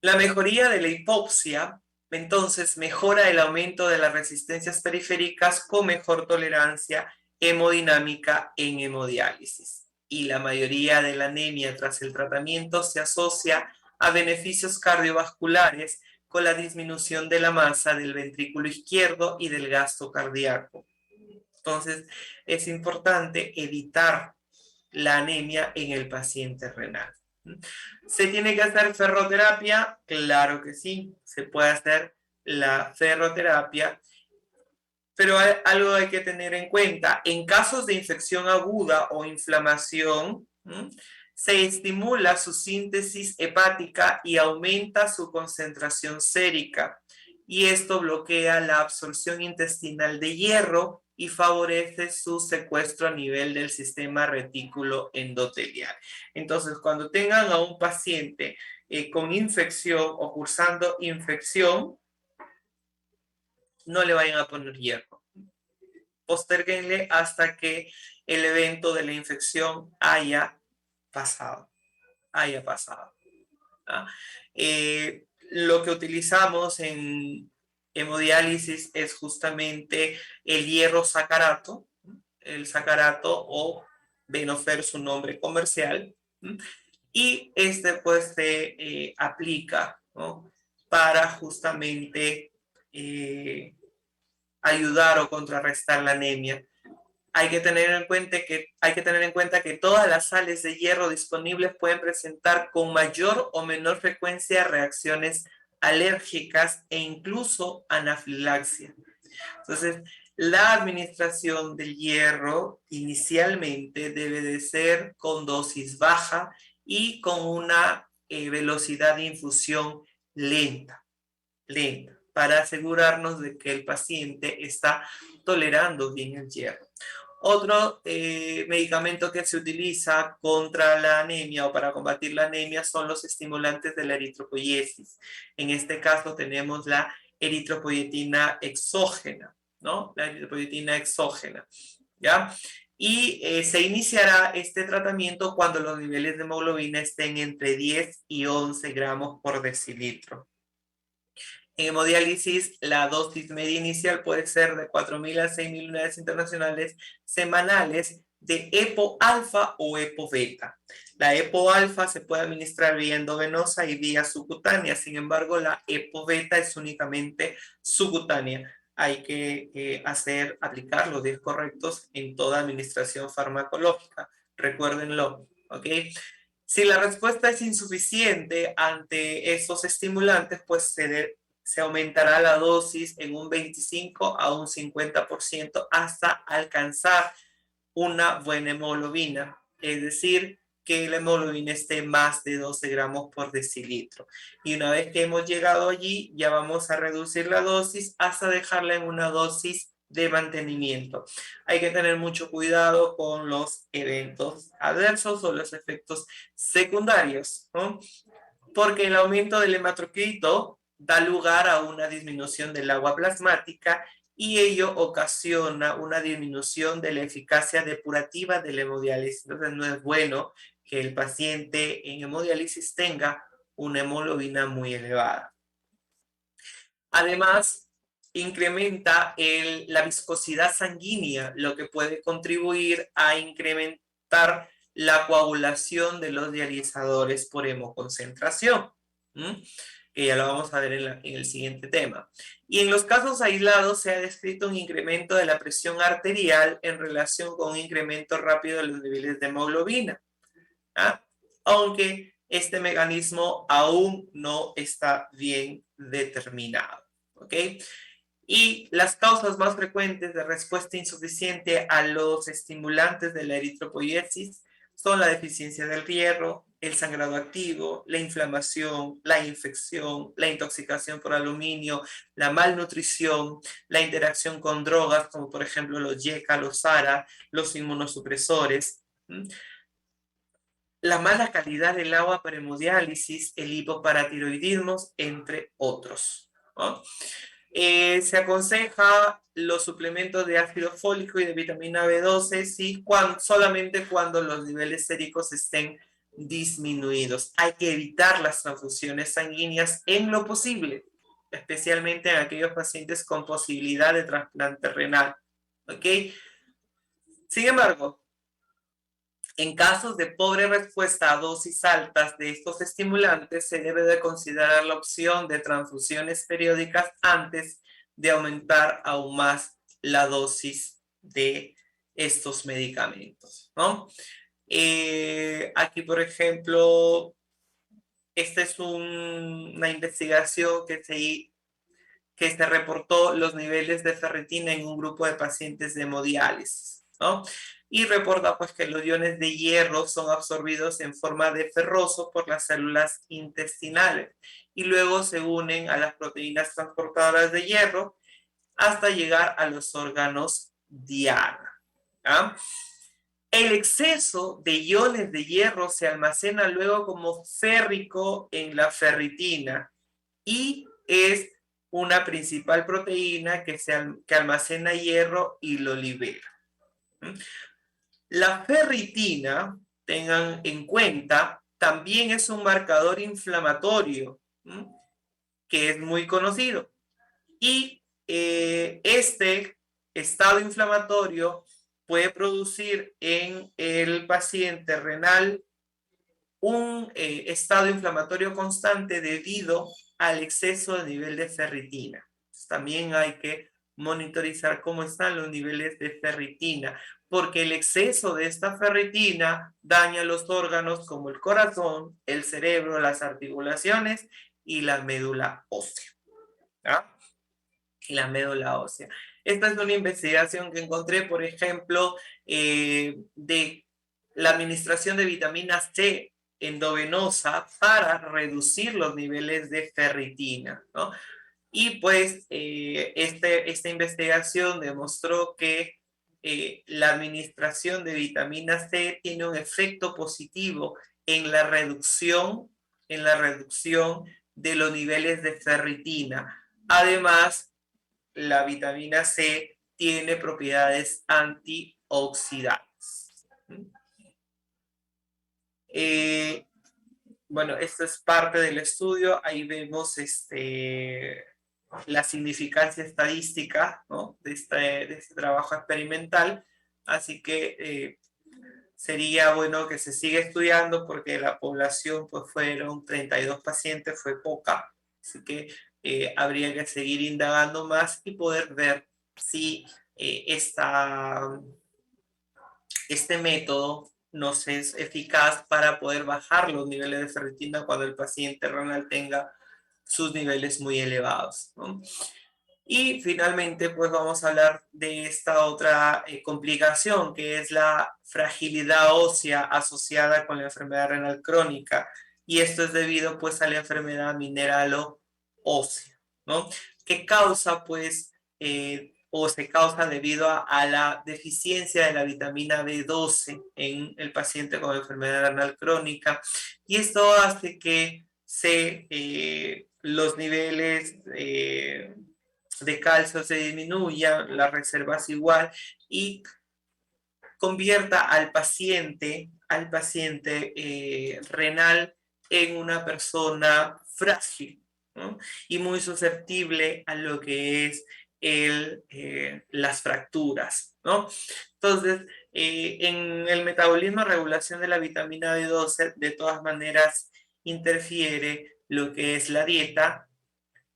La mejoría de la hipoxia, entonces, mejora el aumento de las resistencias periféricas con mejor tolerancia hemodinámica en hemodiálisis. Y la mayoría de la anemia tras el tratamiento se asocia a beneficios cardiovasculares con la disminución de la masa del ventrículo izquierdo y del gasto cardíaco. Entonces, es importante evitar la anemia en el paciente renal. ¿Se tiene que hacer ferroterapia? Claro que sí, se puede hacer la ferroterapia, pero algo hay que tener en cuenta. En casos de infección aguda o inflamación, se estimula su síntesis hepática y aumenta su concentración sérica. Y esto bloquea la absorción intestinal de hierro y favorece su secuestro a nivel del sistema retículo endotelial. Entonces, cuando tengan a un paciente con infección o cursando infección, no le vayan a poner hierro. Postérguenle hasta que el evento de la infección haya pasado. ¿Ah? Lo que utilizamos en hemodiálisis es justamente el hierro sacarato, el sacarato o Venofer, su nombre comercial, y este pues se aplica, ¿no? Para justamente ayudar o contrarrestar la anemia. Hay que tener en cuenta que todas las sales de hierro disponibles pueden presentar con mayor o menor frecuencia reacciones alérgicas e incluso anafilaxia. Entonces, la administración del hierro inicialmente debe de ser con dosis baja y con una velocidad de infusión lenta, para asegurarnos de que el paciente está tolerando bien el hierro. Otro medicamento que se utiliza contra la anemia o para combatir la anemia son los estimulantes de la eritropoiesis. En este caso tenemos la eritropoietina exógena, ¿no? La eritropoietina exógena, ¿ya? Y se iniciará este tratamiento cuando los niveles de hemoglobina estén entre 10 y 11 gramos por decilitro. En hemodiálisis, la dosis media inicial puede ser de 4.000 a 6.000 unidades internacionales semanales de EPO-alfa o EPO-beta. La EPO-alfa se puede administrar vía endovenosa y vía subcutánea, sin embargo, la EPO-beta es únicamente subcutánea. Hay que aplicar los 10 correctos en toda administración farmacológica. Recuérdenlo, ¿ok? Si la respuesta es insuficiente ante esos estimulantes, pues se aumentará la dosis en un 25 a un 50% hasta alcanzar una buena hemoglobina, es decir, que la hemoglobina esté más de 12 gramos por decilitro. Y una vez que hemos llegado allí, ya vamos a reducir la dosis hasta dejarla en una dosis de mantenimiento. Hay que tener mucho cuidado con los eventos adversos o los efectos secundarios, ¿no? Porque el aumento del hematocrito da lugar a una disminución del agua plasmática y ello ocasiona una disminución de la eficacia depurativa de la hemodiálisis. Entonces no es bueno que el paciente en hemodiálisis tenga una hemoglobina muy elevada. Además, incrementa la viscosidad sanguínea, lo que puede contribuir a incrementar la coagulación de los dializadores por hemoconcentración, que ya lo vamos a ver en el siguiente tema. Y en los casos aislados se ha descrito un incremento de la presión arterial en relación con un incremento rápido de los niveles de hemoglobina, aunque este mecanismo aún no está bien determinado. ¿Ok? Y las causas más frecuentes de respuesta insuficiente a los estimulantes de la eritropoiesis son la deficiencia del hierro, el sangrado activo, la inflamación, la infección, la intoxicación por aluminio, la malnutrición, la interacción con drogas como por ejemplo los YECA, los ARA, los inmunosupresores, la mala calidad del agua para hemodiálisis, el hipoparatiroidismo, entre otros, ¿no? Se aconseja los suplementos de ácido fólico y de vitamina B12 ¿sí? Solamente cuando los niveles séricos estén disminuidos. Hay que evitar las transfusiones sanguíneas en lo posible, especialmente en aquellos pacientes con posibilidad de trasplante renal. ¿Ok? Sin embargo, en casos de pobre respuesta a dosis altas de estos estimulantes, se debe de considerar la opción de transfusiones periódicas antes de aumentar aún más la dosis de estos medicamentos, ¿no? Aquí, por ejemplo, esta es una investigación que se reportó los niveles de ferritina en un grupo de pacientes de hemodiálisis, ¿no? Y reporta pues que los iones de hierro son absorbidos en forma de ferroso por las células intestinales y luego se unen a las proteínas transportadoras de hierro hasta llegar a los órganos diana. ¿Ah? El exceso de iones de hierro se almacena luego como férrico en la ferritina y es una principal proteína que almacena hierro y lo libera. La ferritina, tengan en cuenta, también es un marcador inflamatorio, que es muy conocido. Y este estado inflamatorio puede producir en el paciente renal un estado inflamatorio constante debido al exceso de nivel de ferritina. Entonces, también hay que monitorizar cómo están los niveles de ferritina, porque el exceso de esta ferritina daña los órganos como el corazón, el cerebro, las articulaciones y la médula ósea. ¿Ah? Y la médula ósea. Esta es una investigación que encontré, por ejemplo, de la administración de vitamina C endovenosa para reducir los niveles de ferritina, ¿no? Y pues esta investigación demostró que la administración de vitamina C tiene un efecto positivo en la reducción de los niveles de ferritina. Además, la vitamina C tiene propiedades antioxidantes. Bueno, esto es parte del estudio. Ahí vemos la significancia estadística, ¿no? de este trabajo experimental. Así que sería bueno que se siga estudiando porque la población pues fueron 32 pacientes, fue poca. Así que habría que seguir indagando más y poder ver si este método nos es eficaz para poder bajar los niveles de ferritina cuando el paciente renal tenga sus niveles muy elevados, ¿no? Y finalmente, pues vamos a hablar de esta otra complicación, que es la fragilidad ósea asociada con la enfermedad renal crónica. Y esto es debido, pues, a la enfermedad mineralo-ósea, ¿no? Que causa, pues, o se causa debido a la deficiencia de la vitamina B12 en el paciente con enfermedad renal crónica. Y esto hace que los niveles de calcio se disminuyan, las reservas igual, y convierta al paciente renal en una persona frágil, ¿no? Y muy susceptible a lo que es las fracturas, ¿no? Entonces, en el metabolismo, regulación de la vitamina B12, de todas maneras, interfiere lo que es la dieta,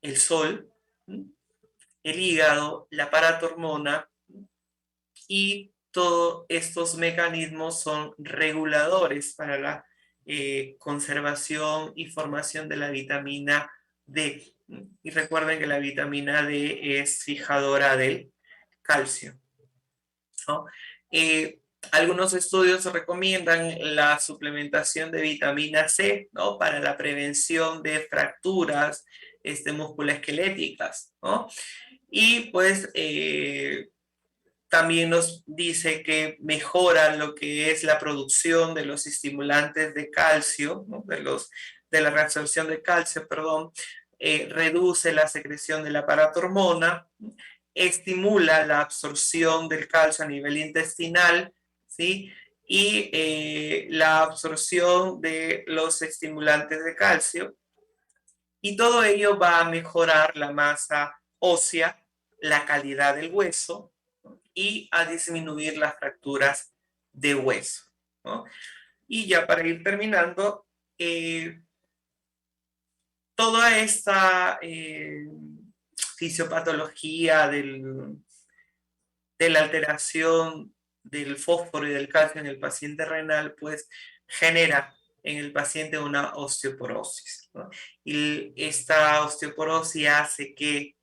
el sol, el hígado, la paratormona, y todos estos mecanismos son reguladores para la conservación y formación de la vitamina D. Y recuerden que la vitamina D es fijadora del calcio, ¿no? Algunos estudios recomiendan la suplementación de vitamina C, ¿no? Para la prevención de fracturas musculoesqueléticas, ¿no? Y pues también nos dice que mejora lo que es la producción de los estimulantes de calcio, ¿no? De la reabsorción de calcio, perdón, reduce la secreción de la paratormona, estimula la absorción del calcio a nivel intestinal, ¿sí? Y la absorción de los estimulantes de calcio. Y todo ello va a mejorar la masa ósea, la calidad del hueso, y a disminuir las fracturas de hueso, ¿no? Y ya para ir terminando, toda esta fisiopatología de la alteración del fósforo y del calcio en el paciente renal, pues genera en el paciente una osteoporosis, ¿no? Y esta osteoporosis hace que,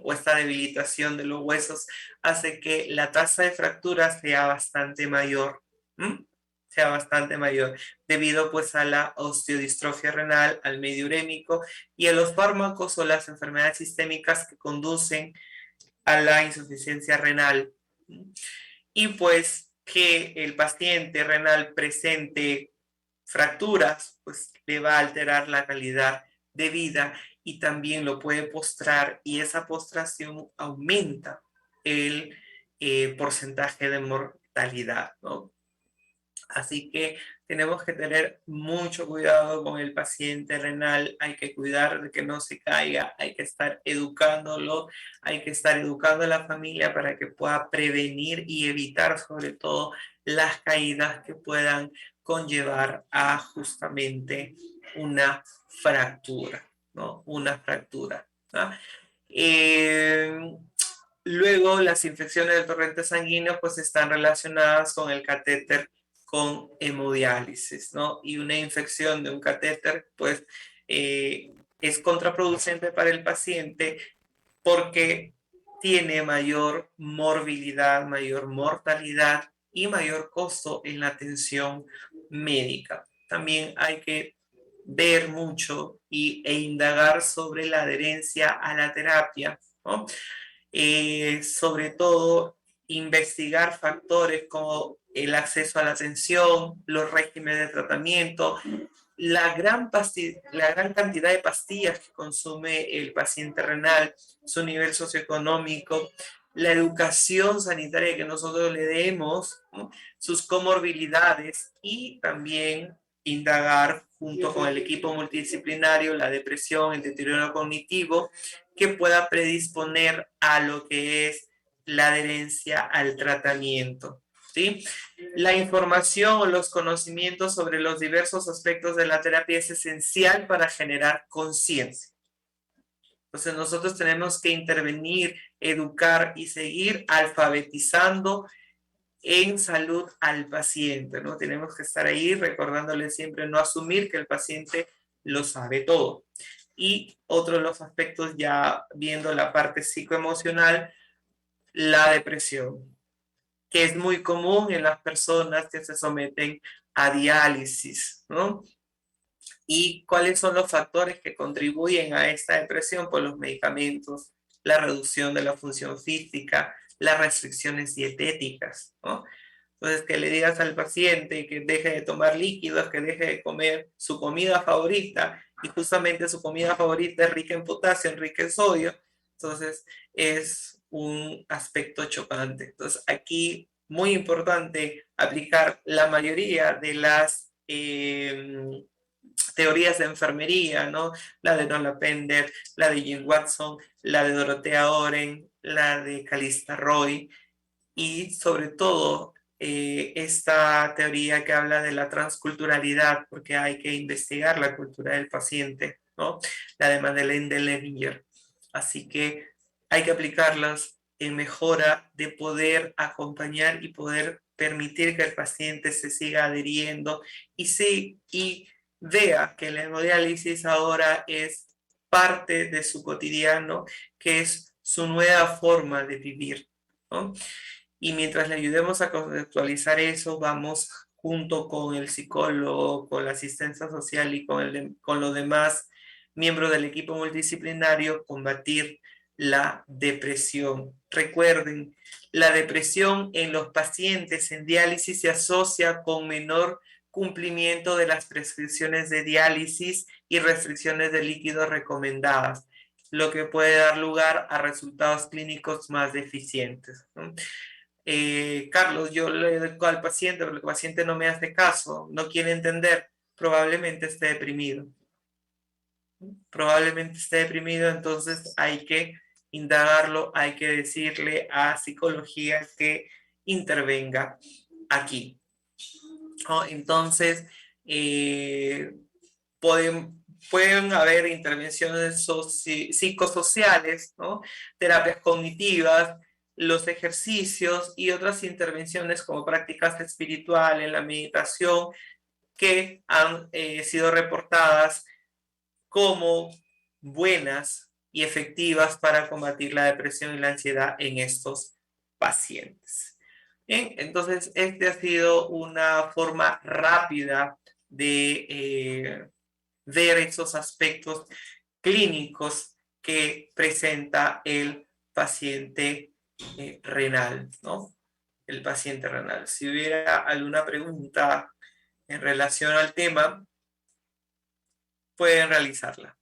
o esta debilitación de los huesos, hace que la tasa de fracturas sea bastante mayor, debido pues a la osteodistrofia renal, al medio urémico y a los fármacos o las enfermedades sistémicas que conducen a la insuficiencia renal. Y pues que el paciente renal presente fracturas, pues le va a alterar la calidad de vida y también lo puede postrar, y esa postración aumenta el porcentaje de mortalidad, ¿no? Así que tenemos que tener mucho cuidado con el paciente renal, hay que cuidar de que no se caiga, hay que estar educándolo, hay que estar educando a la familia para que pueda prevenir y evitar sobre todo las caídas que puedan conllevar a justamente una fractura, ¿no? Una fractura, ¿no? Luego, las infecciones del torrente sanguíneo pues están relacionadas con el catéter con hemodiálisis, ¿no? Y una infección de un catéter pues es contraproducente para el paciente porque tiene mayor morbilidad, mayor mortalidad y mayor costo en la atención médica. También hay que ver mucho e indagar sobre la adherencia a la terapia, ¿no? Sobre todo investigar factores como el acceso a la atención, los regímenes de tratamiento, la gran cantidad de pastillas que consume el paciente renal, su nivel socioeconómico, la educación sanitaria que nosotros le demos, ¿no? Sus comorbilidades, y también indagar junto con el equipo multidisciplinario la depresión, el deterioro cognitivo, que pueda predisponer a lo que es la adherencia al tratamiento, ¿sí? La información o los conocimientos sobre los diversos aspectos de la terapia es esencial para generar conciencia. Entonces nosotros tenemos que intervenir, educar y seguir alfabetizando en salud al paciente, ¿no? Tenemos que estar ahí recordándole siempre no asumir que el paciente lo sabe todo. Y otro de los aspectos, ya viendo la parte psicoemocional, la depresión, que es muy común en las personas que se someten a diálisis, ¿no? ¿Y cuáles son los factores que contribuyen a esta depresión? Pues los medicamentos, la reducción de la función física, las restricciones dietéticas, ¿no? Entonces, que le digas al paciente que deje de tomar líquidos, que deje de comer su comida favorita, y justamente su comida favorita es rica en potasio, rica en sodio, entonces es un aspecto chocante. Entonces, aquí muy importante aplicar la mayoría de las teorías de enfermería, ¿no? La de Nola Pender, la de Jim Watson, la de Dorothea Oren, la de Calista Roy, y sobre todo esta teoría que habla de la transculturalidad, porque hay que investigar la cultura del paciente, ¿no? La de Madeleine de Levinger. Así que hay que aplicarlas en mejora de poder acompañar y poder permitir que el paciente se siga adhiriendo y vea que la hemodiálisis ahora es parte de su cotidiano, que es su nueva forma de vivir, ¿no? Y mientras le ayudemos a conceptualizar eso, vamos junto con el psicólogo, con la asistencia social y con los demás miembros del equipo multidisciplinario, combatir la depresión. Recuerden, la depresión en los pacientes en diálisis se asocia con menor cumplimiento de las prescripciones de diálisis y restricciones de líquidos recomendadas, lo que puede dar lugar a resultados clínicos más deficientes, ¿no? Carlos, yo le digo al paciente, pero el paciente no me hace caso, no quiere entender, probablemente esté deprimido. Probablemente esté deprimido, entonces hay que indagarlo, hay que decirle a psicología que intervenga aquí, ¿no? Entonces, pueden haber intervenciones psicosociales, ¿no? Terapias cognitivas, los ejercicios y otras intervenciones como prácticas espirituales, la meditación, que han sido reportadas como buenas y efectivas para combatir la depresión y la ansiedad en estos pacientes. Bien, entonces, este ha sido una forma rápida de ver esos aspectos clínicos que presenta el paciente renal, ¿no? El paciente renal. Si hubiera alguna pregunta en relación al tema, pueden realizarla.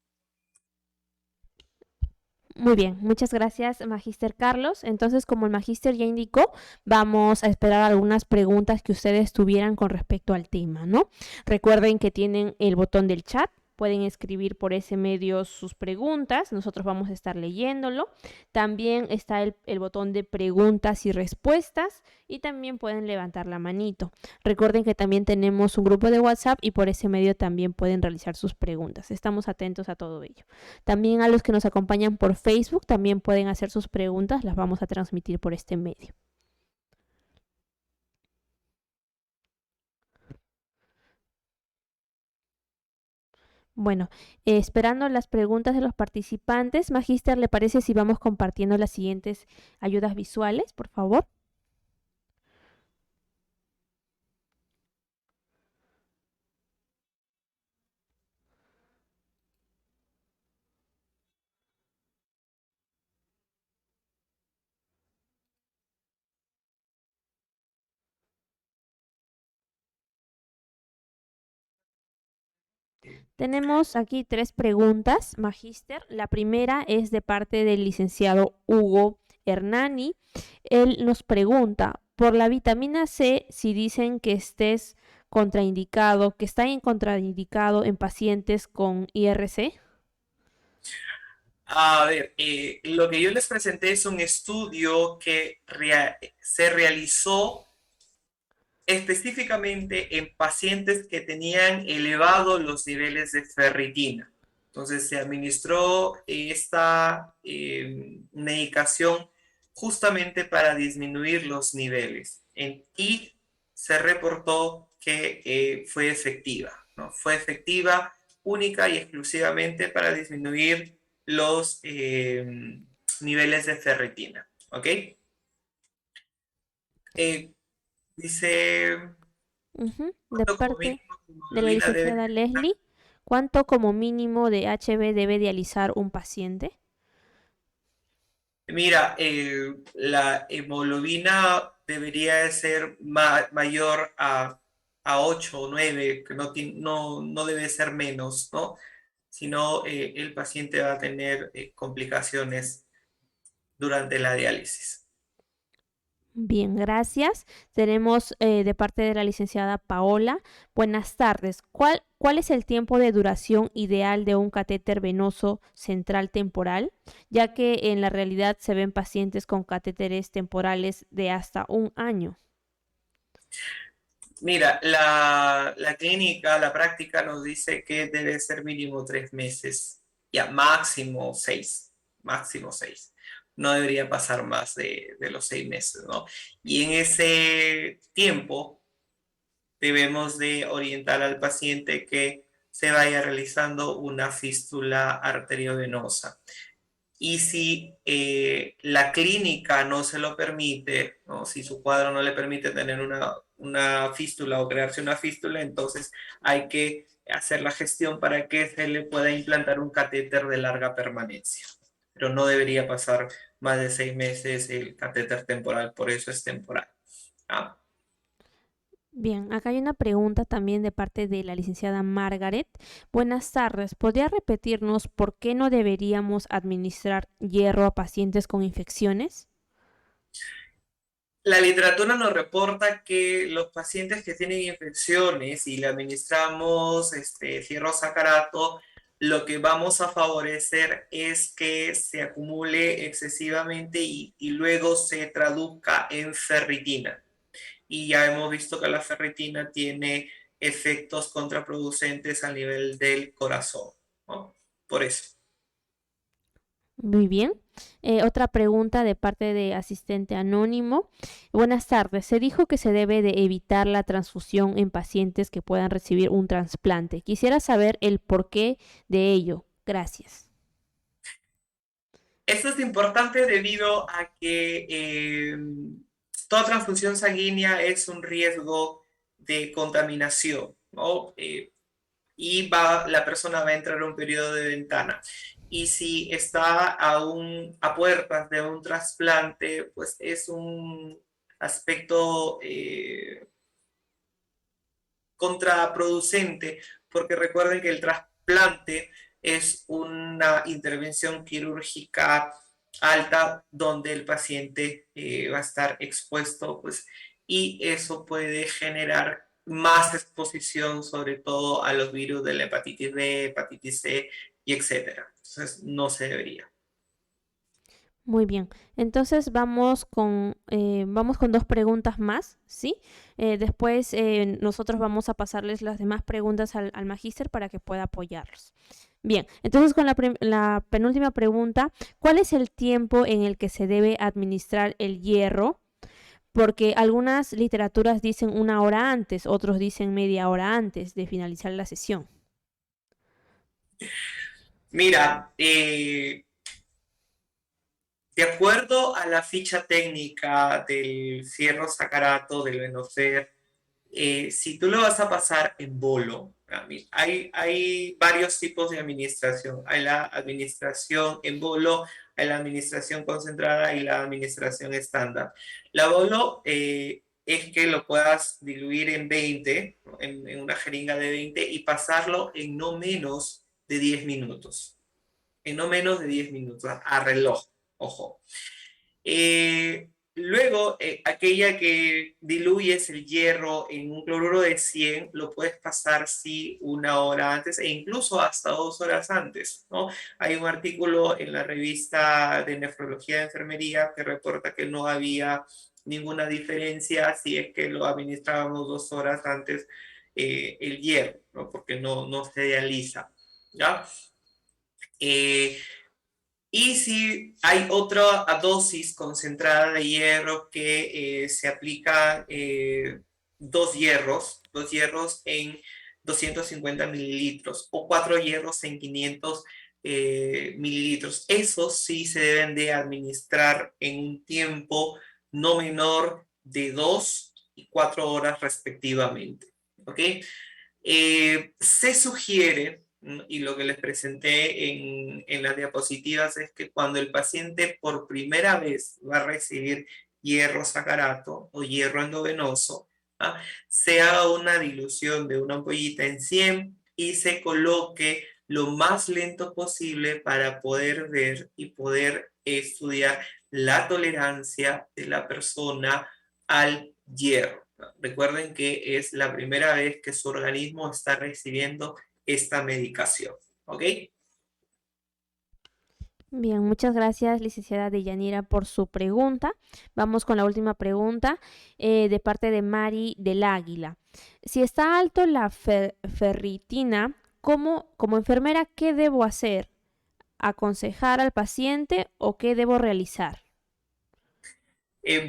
Muy bien, muchas gracias, Magíster Carlos. Entonces, como el Magíster ya indicó, vamos a esperar algunas preguntas que ustedes tuvieran con respecto al tema, ¿no? Recuerden que tienen el botón del chat. Pueden escribir por ese medio sus preguntas, nosotros vamos a estar leyéndolo. También está el botón de preguntas y respuestas y también pueden levantar la manito. Recuerden que también tenemos un grupo de WhatsApp y por ese medio también pueden realizar sus preguntas. Estamos atentos a todo ello. También a los que nos acompañan por Facebook también pueden hacer sus preguntas, las vamos a transmitir por este medio. Bueno, esperando las preguntas de los participantes, Magíster, ¿le parece si vamos compartiendo las siguientes ayudas visuales, por favor? Tenemos aquí 3 preguntas, Magíster. La primera es de parte del licenciado Hugo Hernani. Él nos pregunta, por la vitamina C, si dicen que estés contraindicado, que está contraindicado en pacientes con IRC. A ver, lo que yo les presenté es un estudio que se realizó específicamente en pacientes que tenían elevados los niveles de ferritina. Entonces se administró esta medicación justamente para disminuir los niveles y se reportó que fue efectiva, ¿no? Fue efectiva única y exclusivamente para disminuir los niveles de ferritina, ¿ok? Dice, De ¿cuánto como parte mínimo de de la hemoglobina debe licenciada tener? Leslie, ¿cuánto como mínimo de HB debe dializar un paciente? Mira, la hemoglobina debería de ser mayor a 8 o 9, que no debe ser menos, ¿no? Si no, el paciente va a tener complicaciones durante la diálisis. Bien, gracias. Tenemos de parte de la licenciada Paola. Buenas tardes. ¿Cuál es el tiempo de duración ideal de un catéter venoso central temporal? Ya que en la realidad se ven pacientes con catéteres temporales de hasta un año. Mira, la clínica, la práctica nos dice que debe ser mínimo 3 meses, ya máximo 6, máximo 6. No debería pasar más de los 6 meses, ¿no? Y en ese tiempo debemos de orientar al paciente que se vaya realizando una fístula arteriovenosa. Y si la clínica no se lo permite, ¿no? Si su cuadro no le permite tener una fístula o crearse una fístula, entonces hay que hacer la gestión para que se le pueda implantar un catéter de larga permanencia. Pero no debería pasar más de 6 meses el catéter temporal, por eso es temporal. ¿Ah? Bien, acá hay una pregunta también de parte de la licenciada Margaret. Buenas tardes. ¿Podría repetirnos por qué no deberíamos administrar hierro a pacientes con infecciones? La literatura nos reporta que los pacientes que tienen infecciones y le administramos fierro sacarato, lo que vamos a favorecer es que se acumule excesivamente y luego se traduzca en ferritina. Y ya hemos visto que la ferritina tiene efectos contraproducentes a nivel del corazón, ¿no? Por eso. Muy bien. Otra pregunta de parte de asistente anónimo. Buenas tardes. Se dijo que se debe de evitar la transfusión en pacientes que puedan recibir un trasplante. Quisiera saber el porqué de ello. Gracias. Esto es importante debido a que toda transfusión sanguínea es un riesgo de contaminación, ¿no? Y la persona va a entrar a un periodo de ventana. Y si está a puertas de un trasplante, pues es un aspecto contraproducente, porque recuerden que el trasplante es una intervención quirúrgica alta donde el paciente va a estar expuesto, pues, y eso puede generar más exposición, sobre todo a los virus de la hepatitis B, hepatitis C y etcétera. Entonces, no se debería. Muy bien, entonces vamos con dos preguntas más, ¿sí? Después nosotros vamos a pasarles las demás preguntas al magíster para que pueda apoyarlos. Bien, entonces con la penúltima pregunta, ¿cuál es el tiempo en el que se debe administrar el hierro? Porque algunas literaturas dicen 1 hora antes, otros dicen media hora antes de finalizar la sesión. Mira, de acuerdo a la ficha técnica del fierro sacarato, del Venofer, si tú lo vas a pasar en bolo, hay varios tipos de administración. Hay la administración en bolo, hay la administración concentrada y la administración estándar. La bolo es que lo puedas diluir en 20, ¿no? En una jeringa de 20 y pasarlo en no menos de 10 minutos. En no menos de 10 minutos, a reloj, ojo. Luego, aquella que diluyes el hierro en un cloruro de 100, lo puedes pasar, sí, 1 hora antes e incluso hasta 2 horas antes, ¿no? Hay un artículo en la revista de Nefrología de Enfermería que reporta que no había ninguna diferencia si es que lo administrábamos 2 horas antes el hierro, ¿no? Porque no se dializa, ¿ya? Eh, y si hay otra dosis concentrada de hierro que se aplica dos hierros en 250 mililitros o 4 hierros en 500 mililitros. Esos sí se deben de administrar en un tiempo no menor de 2 y 4 horas respectivamente. ¿Ok? Se sugiere, y lo que les presenté en las diapositivas, es que cuando el paciente por primera vez va a recibir hierro sacarato o hierro endovenoso, ¿ah? Se haga una dilución de una ampollita en 100 y se coloque lo más lento posible para poder ver y poder estudiar la tolerancia de la persona al hierro. Recuerden que es la primera vez que su organismo está recibiendo esta medicación, ¿ok? Bien, muchas gracias, licenciada Deyanira, por su pregunta. Vamos con la última pregunta de parte de Mari del Águila. Si está alto la ferritina, como enfermera, ¿qué debo hacer? ¿Aconsejar al paciente o qué debo realizar?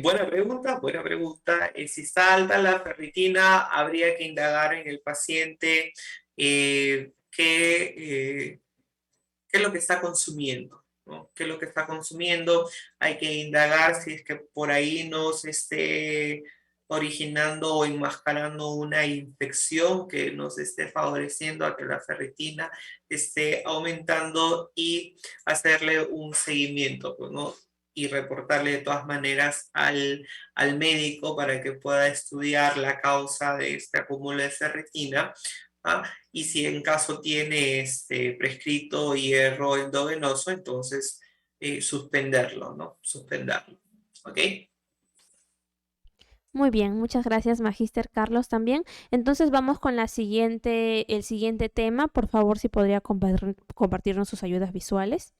Buena pregunta, buena pregunta. Si está alta la ferritina, habría que indagar en el paciente qué es lo que está consumiendo, ¿no? ¿Qué es lo que está consumiendo? Hay que indagar si es que por ahí no se esté originando o enmascarando una infección que nos esté favoreciendo a que la ferritina esté aumentando y hacerle un seguimiento, pues, ¿no? Y reportarle de todas maneras al médico para que pueda estudiar la causa de este acúmulo de ferritina. ¿Ah? Y si en caso tiene prescrito hierro endovenoso, entonces suspenderlo, ¿no? Suspenderlo. ¿Ok? Muy bien, muchas gracias, Magíster Carlos también. Entonces vamos con el siguiente tema. Por favor, si podría compartirnos sus ayudas visuales.